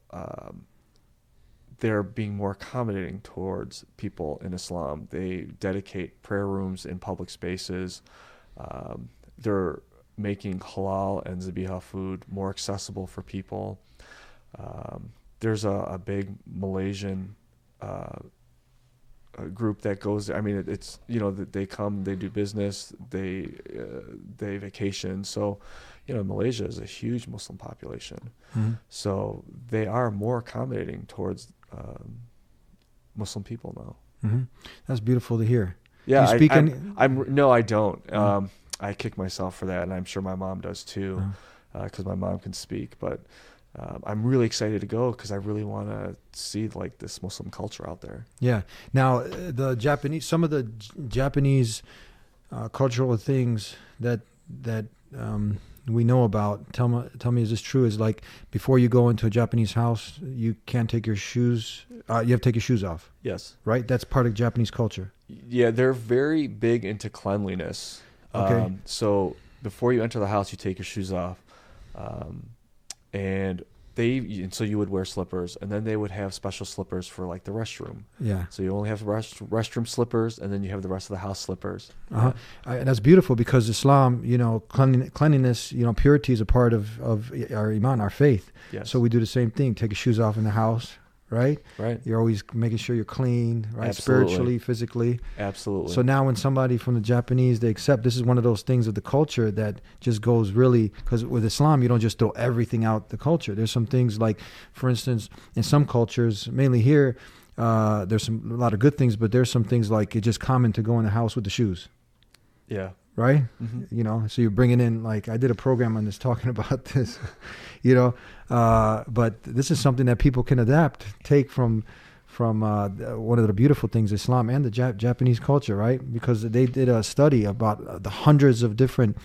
S3: they're being more accommodating towards people in Islam. They dedicate prayer rooms in public spaces. They're making halal and zabiha food more accessible for people. There's a big Malaysian group that goes there. I mean, it's they come, they do business, they vacation. So, Malaysia is a huge Muslim population.
S4: Mm-hmm.
S3: So they are more accommodating towards Muslim people now.
S4: Mm-hmm. That's beautiful to hear.
S3: Yeah,
S4: Do you speak
S3: no, I don't. I kick myself for that, and I'm sure my mom does too, because my mom can speak. But I'm really excited to go because I really want to see like this Muslim culture out there.
S4: Yeah. Now, some of the Japanese cultural things that we know about. Tell me, is this true? Is like before you go into a Japanese house, you can't take your shoes. You have to take your shoes off.
S3: Yes.
S4: Right. That's part of Japanese culture.
S3: Yeah, they're very big into cleanliness.
S4: Okay.
S3: So before you enter the house, you take your shoes off, and so you would wear slippers, and then they would have special slippers for like the restroom.
S4: Yeah.
S3: So you only have restroom slippers, and then you have the rest of the house slippers.
S4: Uh-huh. And that's beautiful because Islam, cleanliness, purity is a part of our iman, our faith.
S3: Yes.
S4: So we do the same thing. Take your shoes off in the house, right?
S3: Right.
S4: You're always making sure you're clean, right?
S3: Absolutely.
S4: Spiritually, physically.
S3: Absolutely.
S4: So now when somebody from the Japanese, they accept, this is one of those things of the culture that just goes really, because with Islam, you don't just throw everything out the culture. There's some things like, for instance, in some cultures, mainly here, there's a lot of good things, but there's some things like it's just common to go in the house with the shoes.
S3: Yeah.
S4: Right?
S3: Mm-hmm.
S4: So you're bringing in, like, I did a program on this talking about this, but this is something that people can take from one of the beautiful things, Islam and the Japanese culture, right? Because they did a study about the hundreds of different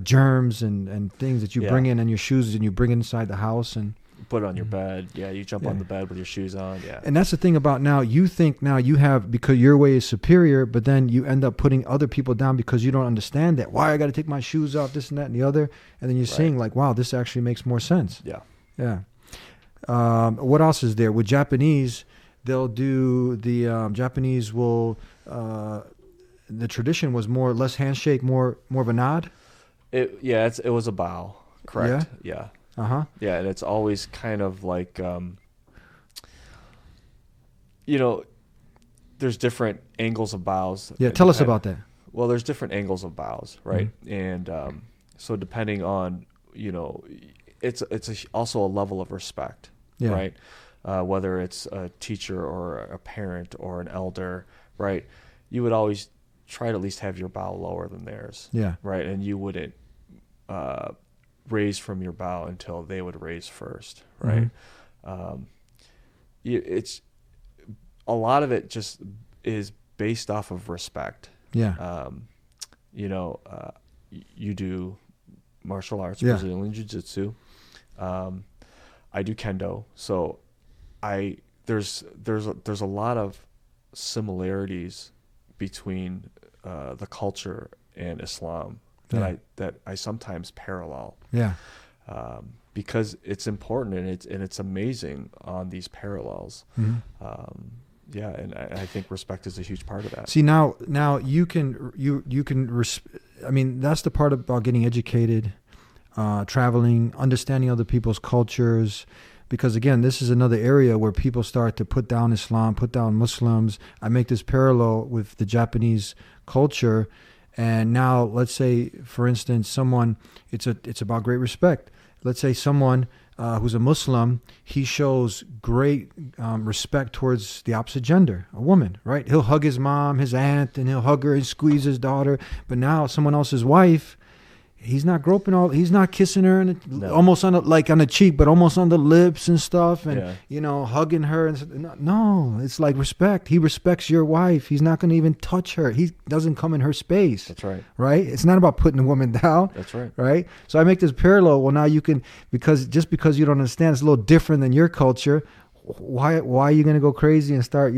S4: germs and things that you bring in your shoes and you bring inside the house and
S3: put it on your bed. Yeah, you jump on the bed with your shoes on. Yeah.
S4: And that's the thing about now. You think now you have, because your way is superior, but then you end up putting other people down because you don't understand that. Why I got to take my shoes off, this and that and the other. And then you're saying like, wow, this actually makes more sense.
S3: Yeah.
S4: Yeah. What else is there? With Japanese, they'll do Japanese will, the tradition was less handshake, more of a nod.
S3: It was a bow. Correct. Yeah.
S4: Uh-huh.
S3: Yeah, and it's always kind of like, there's different angles of bows.
S4: Yeah, tell us about that.
S3: Well, there's different angles of bows, right? Mm-hmm. And so depending on, it's also a level of respect, right? Whether it's a teacher or a parent or an elder, right? You would always try to at least have your bow lower than theirs, right? And you wouldn't raise from your bow until they would raise first, right? Mm-hmm. It's a lot of it just is based off of respect.
S4: Yeah.
S3: You do martial arts, Brazilian jiu-jitsu. I do kendo, so there's a lot of similarities between the culture and Islam
S4: Yeah.
S3: that I sometimes parallel.
S4: Yeah.
S3: Because it's important and it's amazing on these parallels. Yeah, and I think respect is a huge part of that.
S4: See, now you can I mean, that's the part about getting educated, traveling, understanding other people's cultures. Because again, this is another area where people start to put down Islam, put down Muslims. I make this parallel with the Japanese culture, and now let's say, for instance, someone, it's about great respect. Let's say someone who's a Muslim, he shows great respect towards the opposite gender, a woman, right? He'll hug his mom, his aunt, and he'll hug her and squeeze his daughter. But now someone else's wife, he's not groping he's not kissing her and almost on the cheek, but almost on the lips and stuff, and hugging her. And no, it's like respect. He respects your wife. He's not going to even touch her. He doesn't come in her space.
S3: That's right.
S4: Right? It's not about putting a woman down.
S3: That's right.
S4: Right? So I make this parallel. Well, now you can, because you don't understand, it's a little different than your culture. Why are you going to go crazy and start,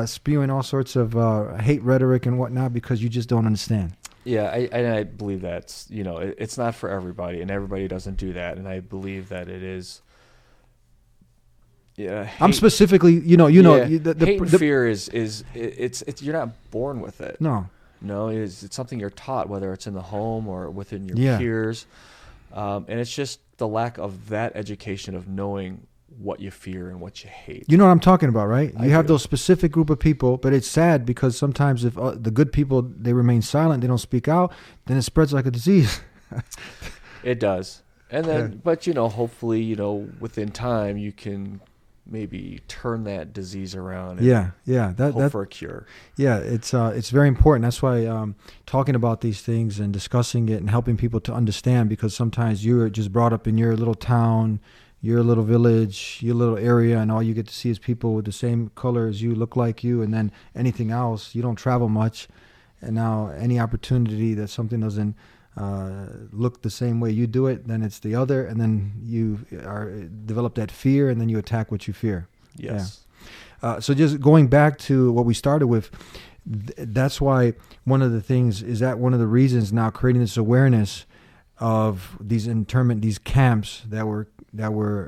S4: spewing all sorts of hate rhetoric and whatnot because you just don't understand?
S3: Yeah, I believe that's, it's not for everybody, and everybody doesn't do that. And I believe that it is. Yeah,
S4: I'm specifically,
S3: hate and fear is you're not born with it.
S4: No,
S3: it's something you're taught, whether it's in the home or within your peers, and it's just the lack of that education of knowing what you fear and what you hate. You
S4: know what I'm talking about, right? You have
S3: do.
S4: those specific group of people, but it's sad because sometimes if the good people, they remain silent, they don't speak out, then it spreads like a disease.
S3: It does. And then, but hopefully, within time you can maybe turn that disease around and hope for a cure. Yeah,
S4: it's very important. That's why talking about these things and discussing it and helping people to understand, because sometimes you're just brought up in your little town, your little village, your little area, and all you get to see is people with the same color as you, look like you, and then anything else. You don't travel much, and now any opportunity that something doesn't look the same way you do it, then it's the other, and then you develop that fear, and then you attack what you fear.
S3: Yes.
S4: Yeah. So just going back to what we started with, that's why one of the things is that one of the reasons now creating this awareness of these internment, these camps that were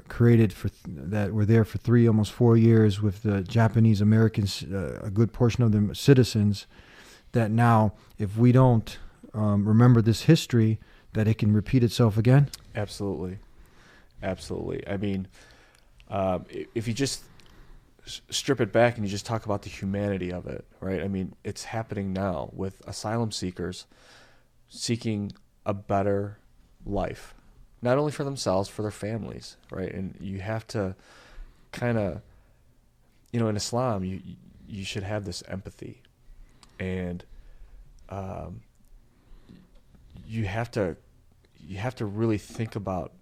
S4: created that were there for 3, almost 4 years with the Japanese Americans, a good portion of them citizens, that now if we don't remember this history, that it can repeat itself again.
S3: Absolutely. I mean, if you just strip it back and you just talk about the humanity of it, right? I mean, it's happening now with asylum seekers seeking a better life, not only for themselves, for their families, right? And you have to kind of, in Islam, you should have this empathy, and you have to really think about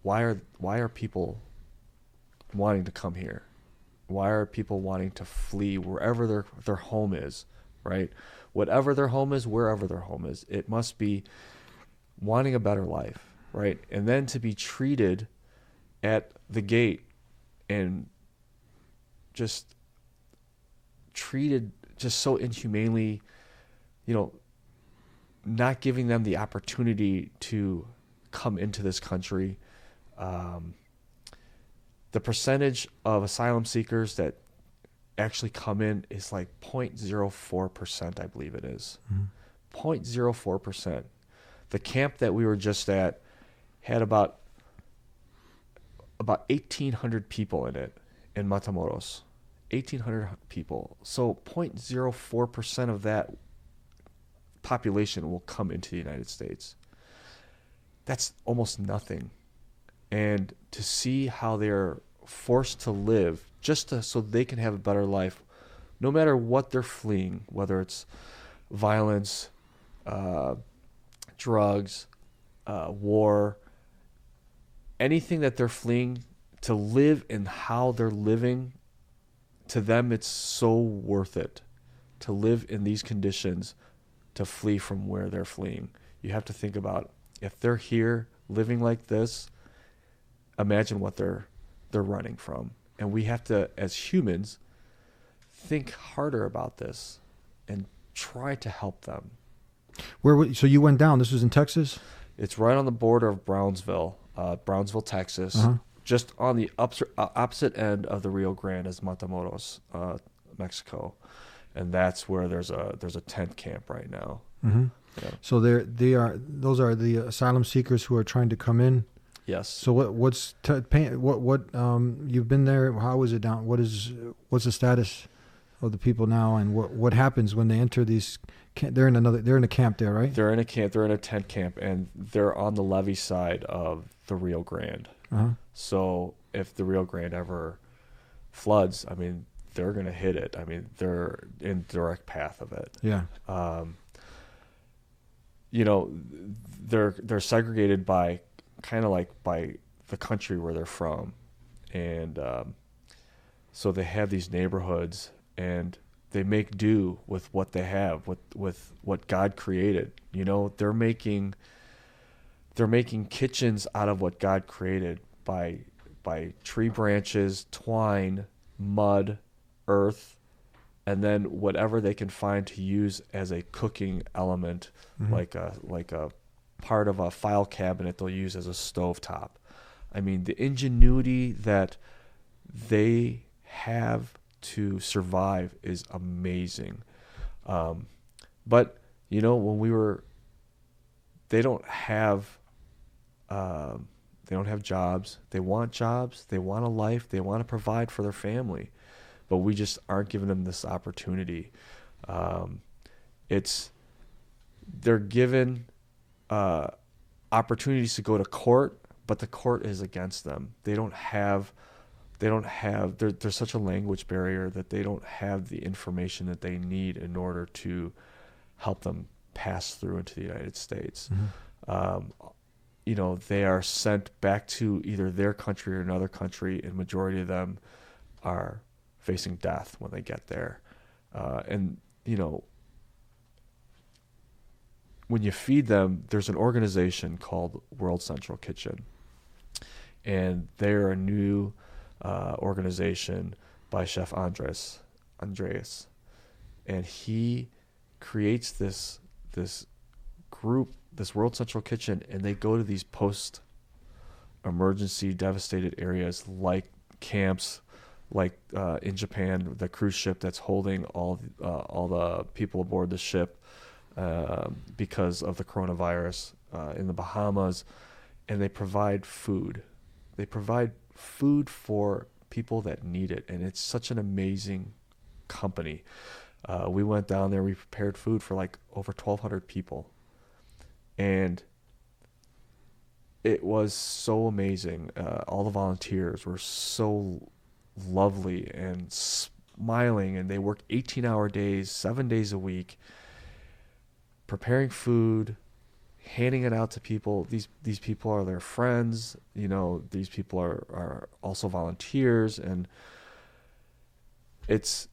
S3: why are people wanting to come here? Why are people wanting to flee wherever their home is, right? Whatever their home is, wherever their home is, it must be wanting a better life, right? And then to be treated at the gate and just treated just so inhumanely, not giving them the opportunity to come into this country. The percentage of asylum seekers that actually come in is like 0.04%, I believe it is. 0.04%. The camp that we were just at had about 1,800 people in it, in Matamoros. 1,800 people. So 0.04% of that population will come into the United States. That's almost nothing. And to see how they're forced to live just so they can have a better life, no matter what they're fleeing, whether it's violence, drugs, war, anything that they're fleeing, to live in how they're living, to them it's so worth it to live in these conditions, to flee from where they're fleeing. You have to think about, if they're here living like this, imagine what they're running from. And we have to, as humans, think harder about this and try to help them.
S4: So you went down. This was in Texas?
S3: It's right on the border of Brownsville, Texas,
S4: Uh-huh.
S3: just on the opposite end of the Rio Grande as Matamoros, Mexico, and that's where there's a tent camp right now.
S4: Mm-hmm.
S3: Yeah.
S4: So those are the asylum seekers who are trying to come in.
S3: Yes.
S4: So what's you've been there? How is it down? What's the status of the people now, and what happens when they enter these? They're in a camp there, right?
S3: They're in a camp. They're in a tent camp, and they're on the levee side of the Rio Grande.
S4: Uh-huh.
S3: So if the Rio Grande ever floods, I mean, they're gonna hit it. I mean, they're in direct path of it.
S4: Yeah.
S3: They're segregated by kind of like by the country where they're from, and so they have these neighborhoods, and they make do with what they have, with what God created. They're making kitchens out of what God created by tree branches, twine, mud, earth, and then whatever they can find to use as a cooking element,
S4: Mm-hmm.
S3: like a part of a file cabinet they'll use as a stovetop. I mean, the ingenuity that they have to survive is amazing. But they don't have jobs. They want jobs. They want a life. They want to provide for their family, but we just aren't giving them this opportunity. They're given opportunities to go to court, but the court is against them. There's such a language barrier that they don't have the information that they need in order to help them pass through into the United States.
S4: Mm-hmm.
S3: They are sent back to either their country or another country, and majority of them are facing death when they get there. When you feed them, there's an organization called World Central Kitchen, and they're a new organization by Chef Andres, and he creates this group, this World Central Kitchen, and they go to these post-emergency devastated areas like camps, like in Japan, the cruise ship that's holding all the people aboard the ship because of the coronavirus, in the Bahamas, and they provide food. They provide food for people that need it, and it's such an amazing company. We went down there, we prepared food for like over 1,200 people, and it was so amazing. All the volunteers were so lovely and smiling, and they worked 18-hour days, 7 days a week, preparing food, handing it out to people. These people are their friends. These people are also volunteers, and it's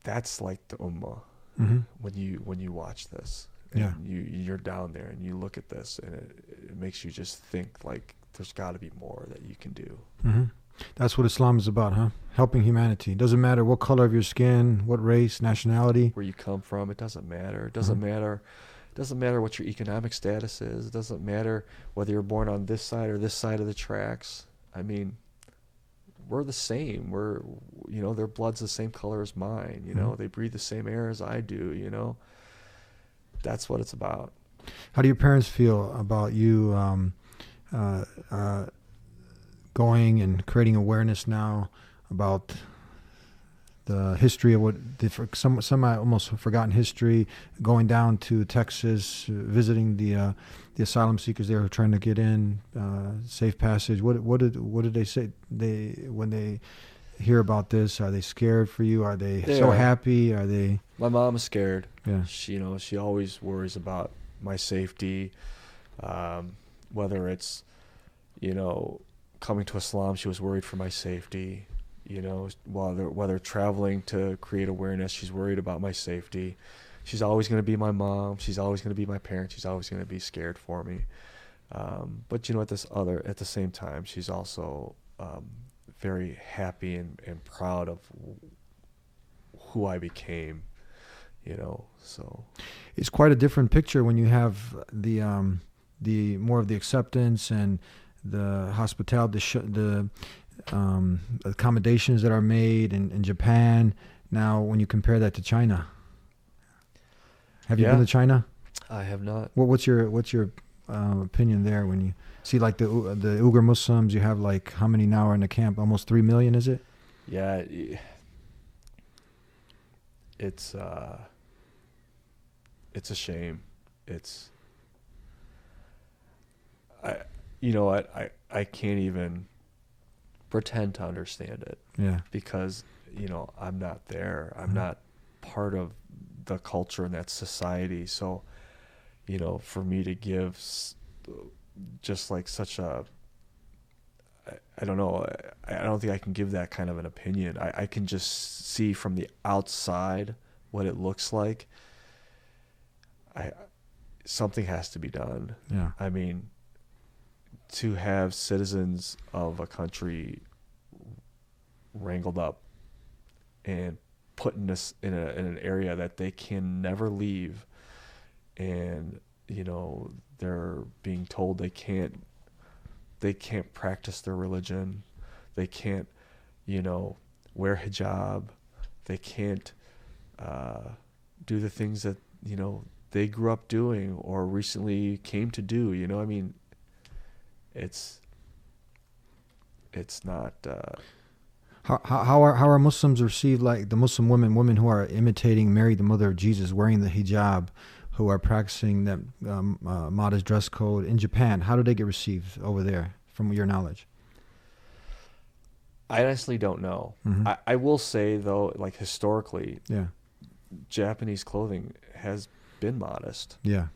S3: that's like the ummah.
S4: Mm-hmm.
S3: When you watch this, and
S4: Yeah.
S3: you're down there and you look at this, and it makes you just think like there's got to be more that you can do.
S4: Mm-hmm. That's what Islam is about, huh? Helping humanity. Doesn't matter what color of your skin, what race, nationality.
S3: Where you come from, it doesn't matter. It doesn't matter. It doesn't matter what your economic status is. It doesn't matter whether you're born on this side or this side of the tracks. I mean, we're the same. Their blood's the same color as mine. They breathe the same air as I do. That's what it's about.
S4: How do your parents feel about you going and creating awareness now about the history of some almost forgotten history, going down to Texas, visiting the asylum seekers there who are trying to get in, safe passage? What did they say? When they hear about this, are they scared for you? Are they so happy? Are they?
S3: My mom is scared.
S4: Yeah.
S3: She always worries about my safety, whether it's coming to Islam. She was worried for my safety. While they're traveling to create awareness, she's worried about my safety. She's always going to be my mom. She's always going to be my parent. She's always going to be scared for me. But at the same time, she's also very happy and proud of who I became, so.
S4: It's quite a different picture when you have the more of the acceptance and the hospitality, the accommodations that are made in Japan. Now, when you compare that to China, have you been to China?
S3: I have not.
S4: What's your opinion there when you see like the Uyghur Muslims? You have like how many now are in the camp? Almost 3 million, is it?
S3: Yeah, it's a shame. I can't even pretend to understand it.
S4: Yeah.
S3: Because I'm not there. I'm not part of the culture and that society. So, for me to give just like such a, I don't know. I don't think I can give that kind of an opinion. I can just see from the outside what it looks like. Something has to be done.
S4: Yeah.
S3: I mean, to have citizens of a country wrangled up and put in an area that they can never leave, and they're being told they can't practice their religion, they can't wear hijab, they can't do the things that they grew up doing or recently came to do. I mean, it's not.
S4: How are Muslims received, like the Muslim women who are imitating Mary, the mother of Jesus, wearing the hijab, who are practicing that modest dress code in Japan? How do they get received over there, from your knowledge?
S3: I honestly don't know.
S4: Mm-hmm.
S3: I will say though, like historically,
S4: Yeah.
S3: Japanese clothing has been modest.
S4: Yeah.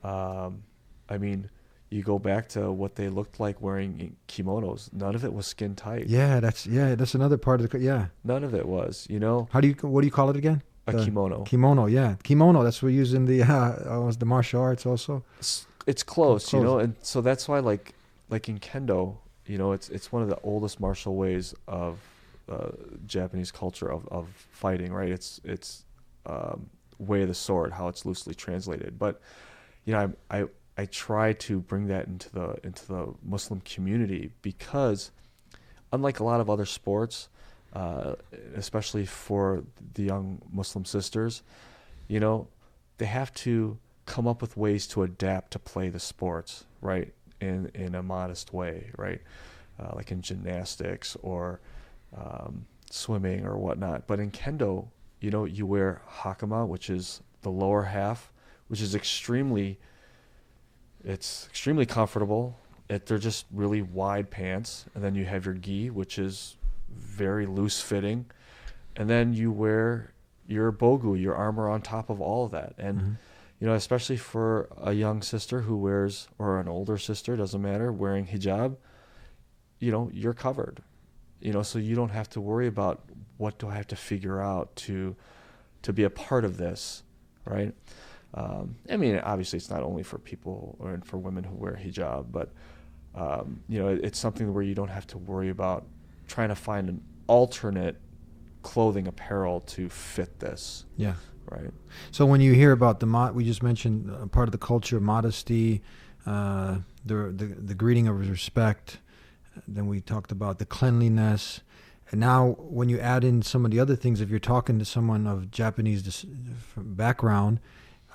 S3: I mean, you go back to what they looked like wearing kimonos. None of it was skin tight.
S4: Yeah, that's another part of the
S3: None of it was.
S4: What do you call it again?
S3: A kimono.
S4: Kimono, yeah, kimono. That's what we use in the martial arts also.
S3: It's close,
S4: It's close.
S3: and so that's why like in kendo, it's one of the oldest martial ways of Japanese culture of fighting, right? It's way of the sword, how it's loosely translated. But I try to bring that into the Muslim community because, unlike a lot of other sports, especially for the young Muslim sisters, they have to come up with ways to adapt to play the sports, right, in a modest way, right, like in gymnastics or swimming or whatnot. But in kendo, you wear hakama, which is the lower half, which is extremely comfortable. They're just really wide pants. And then you have your gi, which is very loose fitting. And then you wear your bogu, your armor on top of all of that. And, especially for a young sister who wears, or an older sister, doesn't matter, wearing hijab, you're covered. So you don't have to worry about what do I have to figure out to be a part of this, right? I mean, obviously, it's not only for people or for women who wear hijab, but it's something where you don't have to worry about trying to find an alternate clothing apparel to fit this.
S4: Yeah.
S3: Right.
S4: So when you hear about we just mentioned part of the culture, modesty, the greeting of respect. Then we talked about the cleanliness. And now when you add in some of the other things, if you're talking to someone of Japanese background,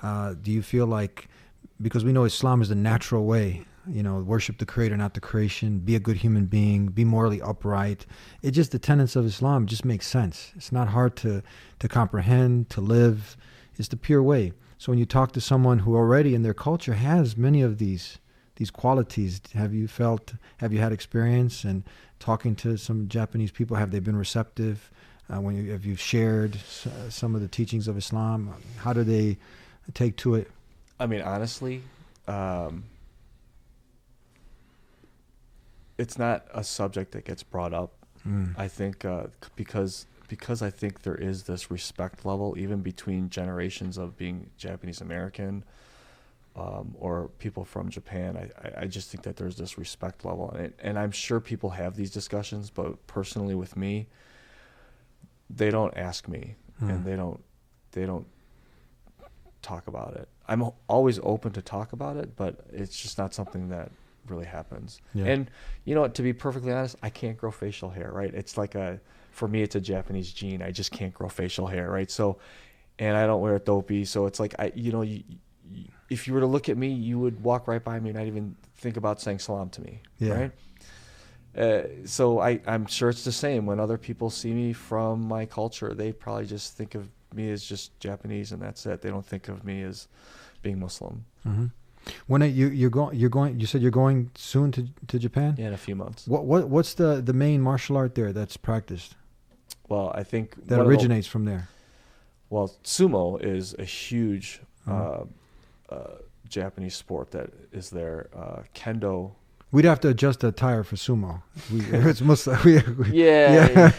S4: do you feel like, because we know Islam is the natural way, worship the creator, not the creation, be a good human being, be morally upright. It just, the tenets of Islam just makes sense. It's not hard to comprehend, to live. It's the pure way. So when you talk to someone who already in their culture has many of these qualities, have you had experience and talking to some Japanese people? Have they been receptive? Have you shared some of the teachings of Islam? How do they take to it?
S3: I mean, honestly, it's not a subject that gets brought up. I think because I think there is this respect level even between generations of being Japanese American or people from Japan. I just think that there's this respect level, and I'm sure people have these discussions, but personally with me, they don't ask me, and they don't talk about it. I'm always open to talk about it, but it's just not something that really happens.
S4: Yeah.
S3: And you know what, to be perfectly honest, I can't grow facial hair, right? It's like for me, it's a Japanese gene. I just can't grow facial hair, right? So, and I don't wear a dopey, so it's like, if you were to look at me, you would walk right by me and not even think about saying salam to me,
S4: Yeah.
S3: right? So I'm sure it's the same when other people see me from my culture. They probably just think of me as just Japanese, and that's it. They don't think of me as being Muslim.
S4: Mm-hmm. When you're going, you said you're going soon to Japan.
S3: Yeah, in a few months.
S4: What's the main martial art there that's practiced
S3: Well, I think
S4: that originates from there?
S3: Well, sumo is a huge Japanese sport that is there. Kendo.
S4: We'd have to adjust the attire for sumo. It's Muslim.
S3: Yeah.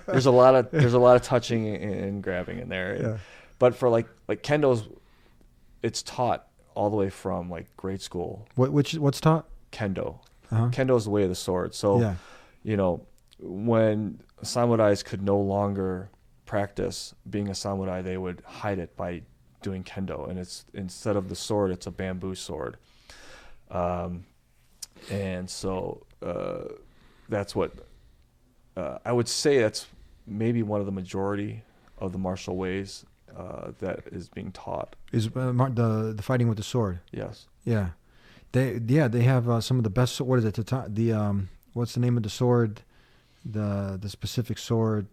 S3: There's a lot of touching and grabbing in there.
S4: Yeah.
S3: But for like kendo's, it's taught all the way from like grade school.
S4: What's taught?
S3: Kendo.
S4: Uh-huh.
S3: Kendo is the way of the sword. So,
S4: yeah.
S3: When samurais could no longer practice being a samurai, they would hide it by doing kendo, and it's instead of the sword, it's a bamboo sword. And so that's what I would say. That's maybe one of the majority of the martial ways that is being taught.
S4: Is the fighting with the sword?
S3: Yes.
S4: Yeah, they have some of the best. What is it? What's the name of the sword? The specific sword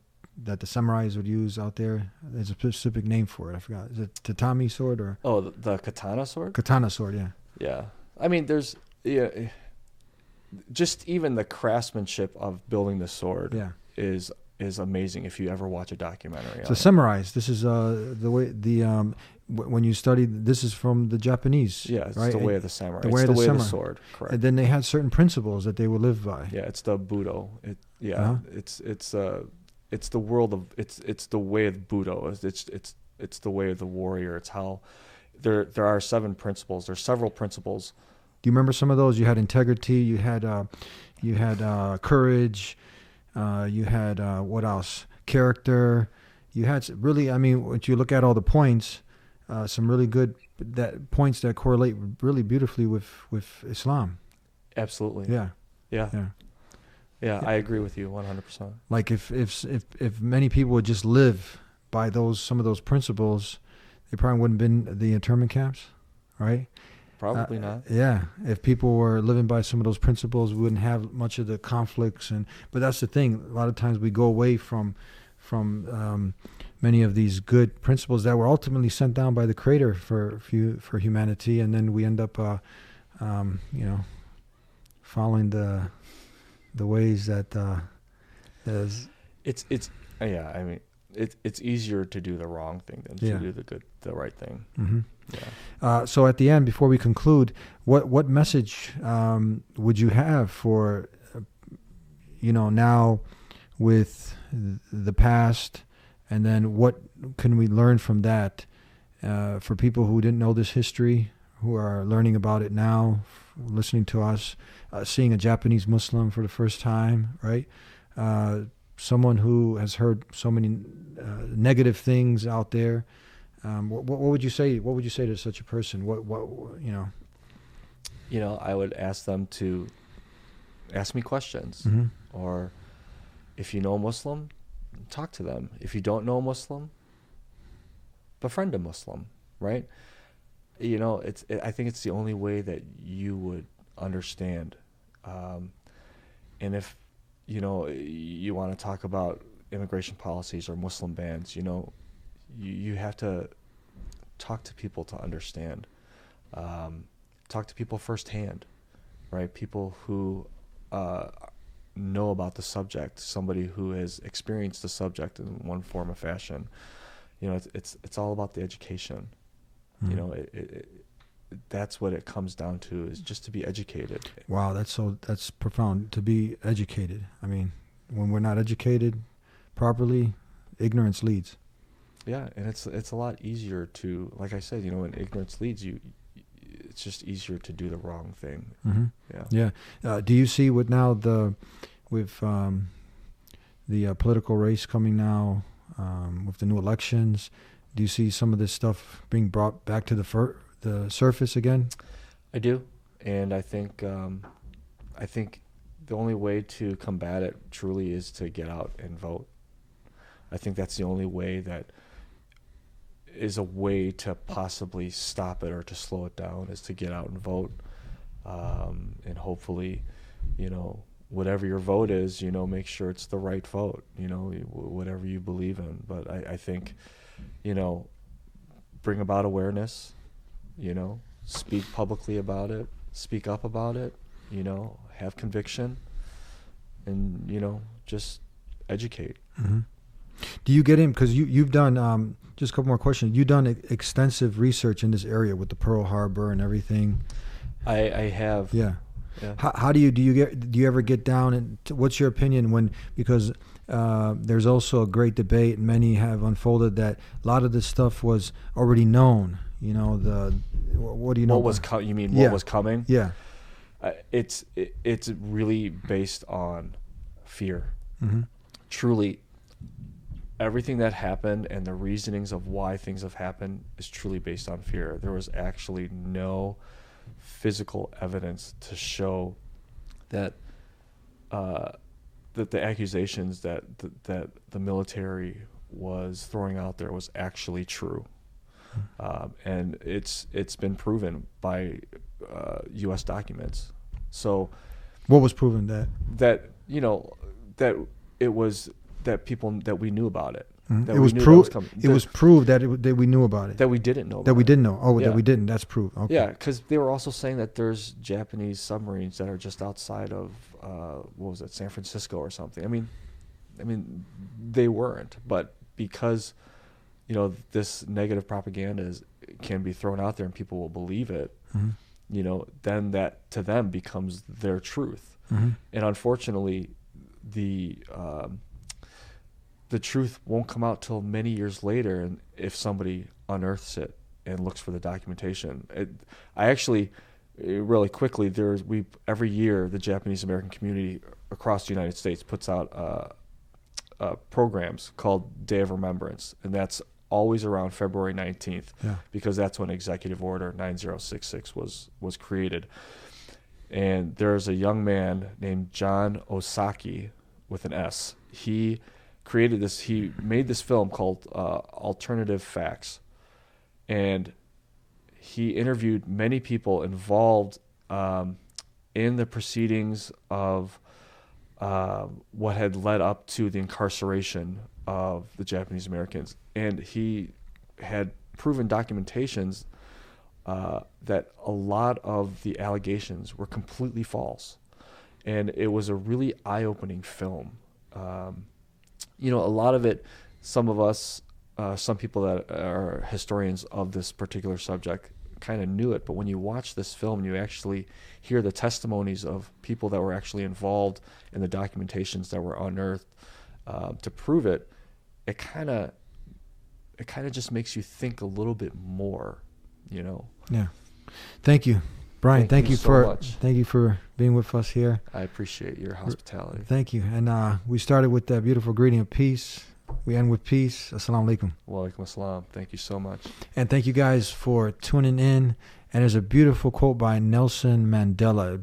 S4: that the samurais would use out there. There's a specific name for it. I forgot. Is it tatami sword or?
S3: Oh, the katana sword.
S4: Katana sword. Yeah.
S3: Yeah. I mean, there's just even the craftsmanship of building the sword.
S4: Yeah.
S3: is amazing if you ever watch a documentary.
S4: So samurais. This is the way when you study. This is from the Japanese.
S3: Yeah, it's
S4: right?
S3: the way of the samurai.
S4: The
S3: It's
S4: way
S3: the
S4: of the
S3: way of the
S4: samurai.
S3: sword. Correct.
S4: And then they had certain principles that they would live by.
S3: Yeah, it's the Budo.
S4: Uh-huh.
S3: It's the world of it's the way of Budo. It's the way of the warrior. It's how there are 7 principles. There's several principles.
S4: Do you remember some of those? You had integrity. You had courage. You had what else? Character. You had really. I mean, when you look at all the points, some really good points that correlate really beautifully with Islam.
S3: Absolutely.
S4: Yeah.
S3: I agree with you 100%.
S4: Like if many people would just live by some of those principles, they probably wouldn't have been the internment camps, right?
S3: Probably not.
S4: Yeah, if people were living by some of those principles, we wouldn't have much of the conflicts. But that's the thing. A lot of times we go away from many of these good principles that were ultimately sent down by the Creator for humanity, and then we end up, following the ways that
S3: I mean, it's easier to do the wrong thing than to do the right thing.
S4: Mm-hmm.
S3: Yeah.
S4: So at the end, before we conclude, what message would you have for now with the past, and then what can we learn from that for people who didn't know this history, who are learning about it now, listening to us, seeing a Japanese Muslim for the first time, right? Someone who has heard so many negative things out there. What would you say? What would you say to such a person?
S3: I would ask them to ask me questions,
S4: Mm-hmm.
S3: or if you know a Muslim, talk to them. If you don't know a Muslim, befriend a Muslim, right? I think it's the only way that you would understand. And if you want to talk about immigration policies or Muslim bans, you have to talk to people to understand. Talk to people firsthand, right? People who know about the subject, somebody who has experienced the subject in one form or fashion. It's all about the education.
S4: Mm-hmm.
S3: That's what it comes down to, is just to be educated.
S4: Wow, that's profound, to be educated. I mean, when we're not educated properly, ignorance leads.
S3: Yeah, and it's a lot easier to, like I said, when ignorance leads you, it's just easier to do the wrong thing.
S4: Mm-hmm. Yeah. Do you see with the political race coming now, with the new elections? Do you see some of this stuff being brought back to the surface again?
S3: I do, and I think the only way to combat it truly is to get out and vote. I think that's the only way that is a way to possibly stop it or to slow it down, is to get out and vote. And hopefully, whatever your vote is, make sure it's the right vote, whatever you believe in. But I think, bring about awareness, speak publicly about it, speak up about it, have conviction, and, just educate.
S4: Mm-hmm. Do you get in, because you've done, just a couple more questions, you've done extensive research in this area with the Pearl Harbor and everything.
S3: I have.
S4: Yeah.
S3: Yeah.
S4: How do you ever get down, and what's your opinion because there's also a great debate, and many have unfolded that a lot of this stuff was already known. What do you know?
S3: What was you mean? What was coming?
S4: Yeah.
S3: It's really based on fear.
S4: Mm-hmm.
S3: Truly, everything that happened and the reasonings of why things have happened is truly based on fear. There was actually no physical evidence to show that that the accusations that the military was throwing out there was actually true, and it's been proven by U.S. documents. So,
S4: what was proven?
S3: that it was that people that we knew about it.
S4: Mm-hmm. It was proved that we knew about it.
S3: That we didn't know.
S4: That we didn't know. Oh,
S3: yeah.
S4: That we didn't. That's proved. Okay.
S3: Yeah, because they were also saying that there's Japanese submarines that are just outside of San Francisco or something. I mean, they weren't, but because this negative propaganda can be thrown out there and people will believe it.
S4: Mm-hmm.
S3: Then that to them becomes their truth.
S4: Mm-hmm.
S3: And unfortunately, the truth won't come out till many years later, and if somebody unearths it and looks for the documentation. Really quickly, every year the Japanese American community across the United States puts out programs called Day of Remembrance, and that's always around February 19th, because that's when Executive Order 9066 was created. And there's a young man named John Osaki with an S. He made this film called Alternative Facts, and he interviewed many people involved in the proceedings of what had led up to the incarceration of the Japanese Americans, and he had proven documentations that a lot of the allegations were completely false, and it was a really eye-opening film. A lot of it, some people that are historians of this particular subject kind of knew it, but when you watch this film, you actually hear the testimonies of people that were actually involved in the documentations that were unearthed to prove it. It kind of just makes you think a little bit more,
S4: Yeah. Thank you, Brian. Thank you
S3: so much.
S4: Thank you for being with us here.
S3: I appreciate your hospitality.
S4: Thank you. And we started with that beautiful greeting of peace. We end with peace. Assalamu alaikum.
S3: Wa alaikum assalam. Thank you so much.
S4: And thank you guys for tuning in. And there's a beautiful quote by Nelson Mandela.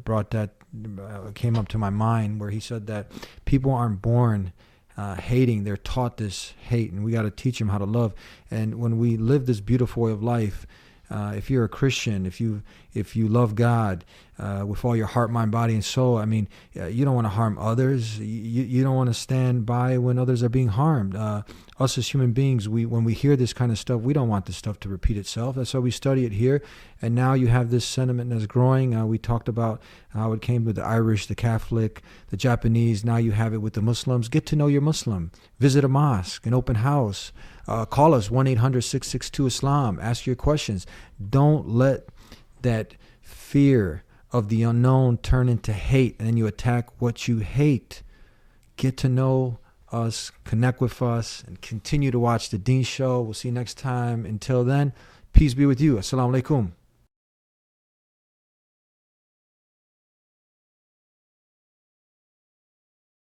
S4: It came up to my mind, where he said that people aren't born hating. They're taught this hate, and we got to teach them how to love. And when we live this beautiful way of life, if you're a Christian, if you love God with all your heart, mind, body, and soul, you don't want to harm others. You don't want to stand by when others are being harmed. Us as human beings, when we hear this kind of stuff, we don't want this stuff to repeat itself. That's why we study it here. And now you have this sentiment that's growing. We talked about how it came with the Irish, the Catholic, the Japanese. Now you have it with the Muslims. Get to know your Muslim. Visit a mosque, an open house. Call us 1-800-662-ISLAM. Ask your questions. Don't let that fear of the unknown turn into hate, and then you attack what you hate. Get to know us, connect with us, and continue to watch The Dean Show. We'll see you next time. Until then, peace be with you. Assalamu alaikum.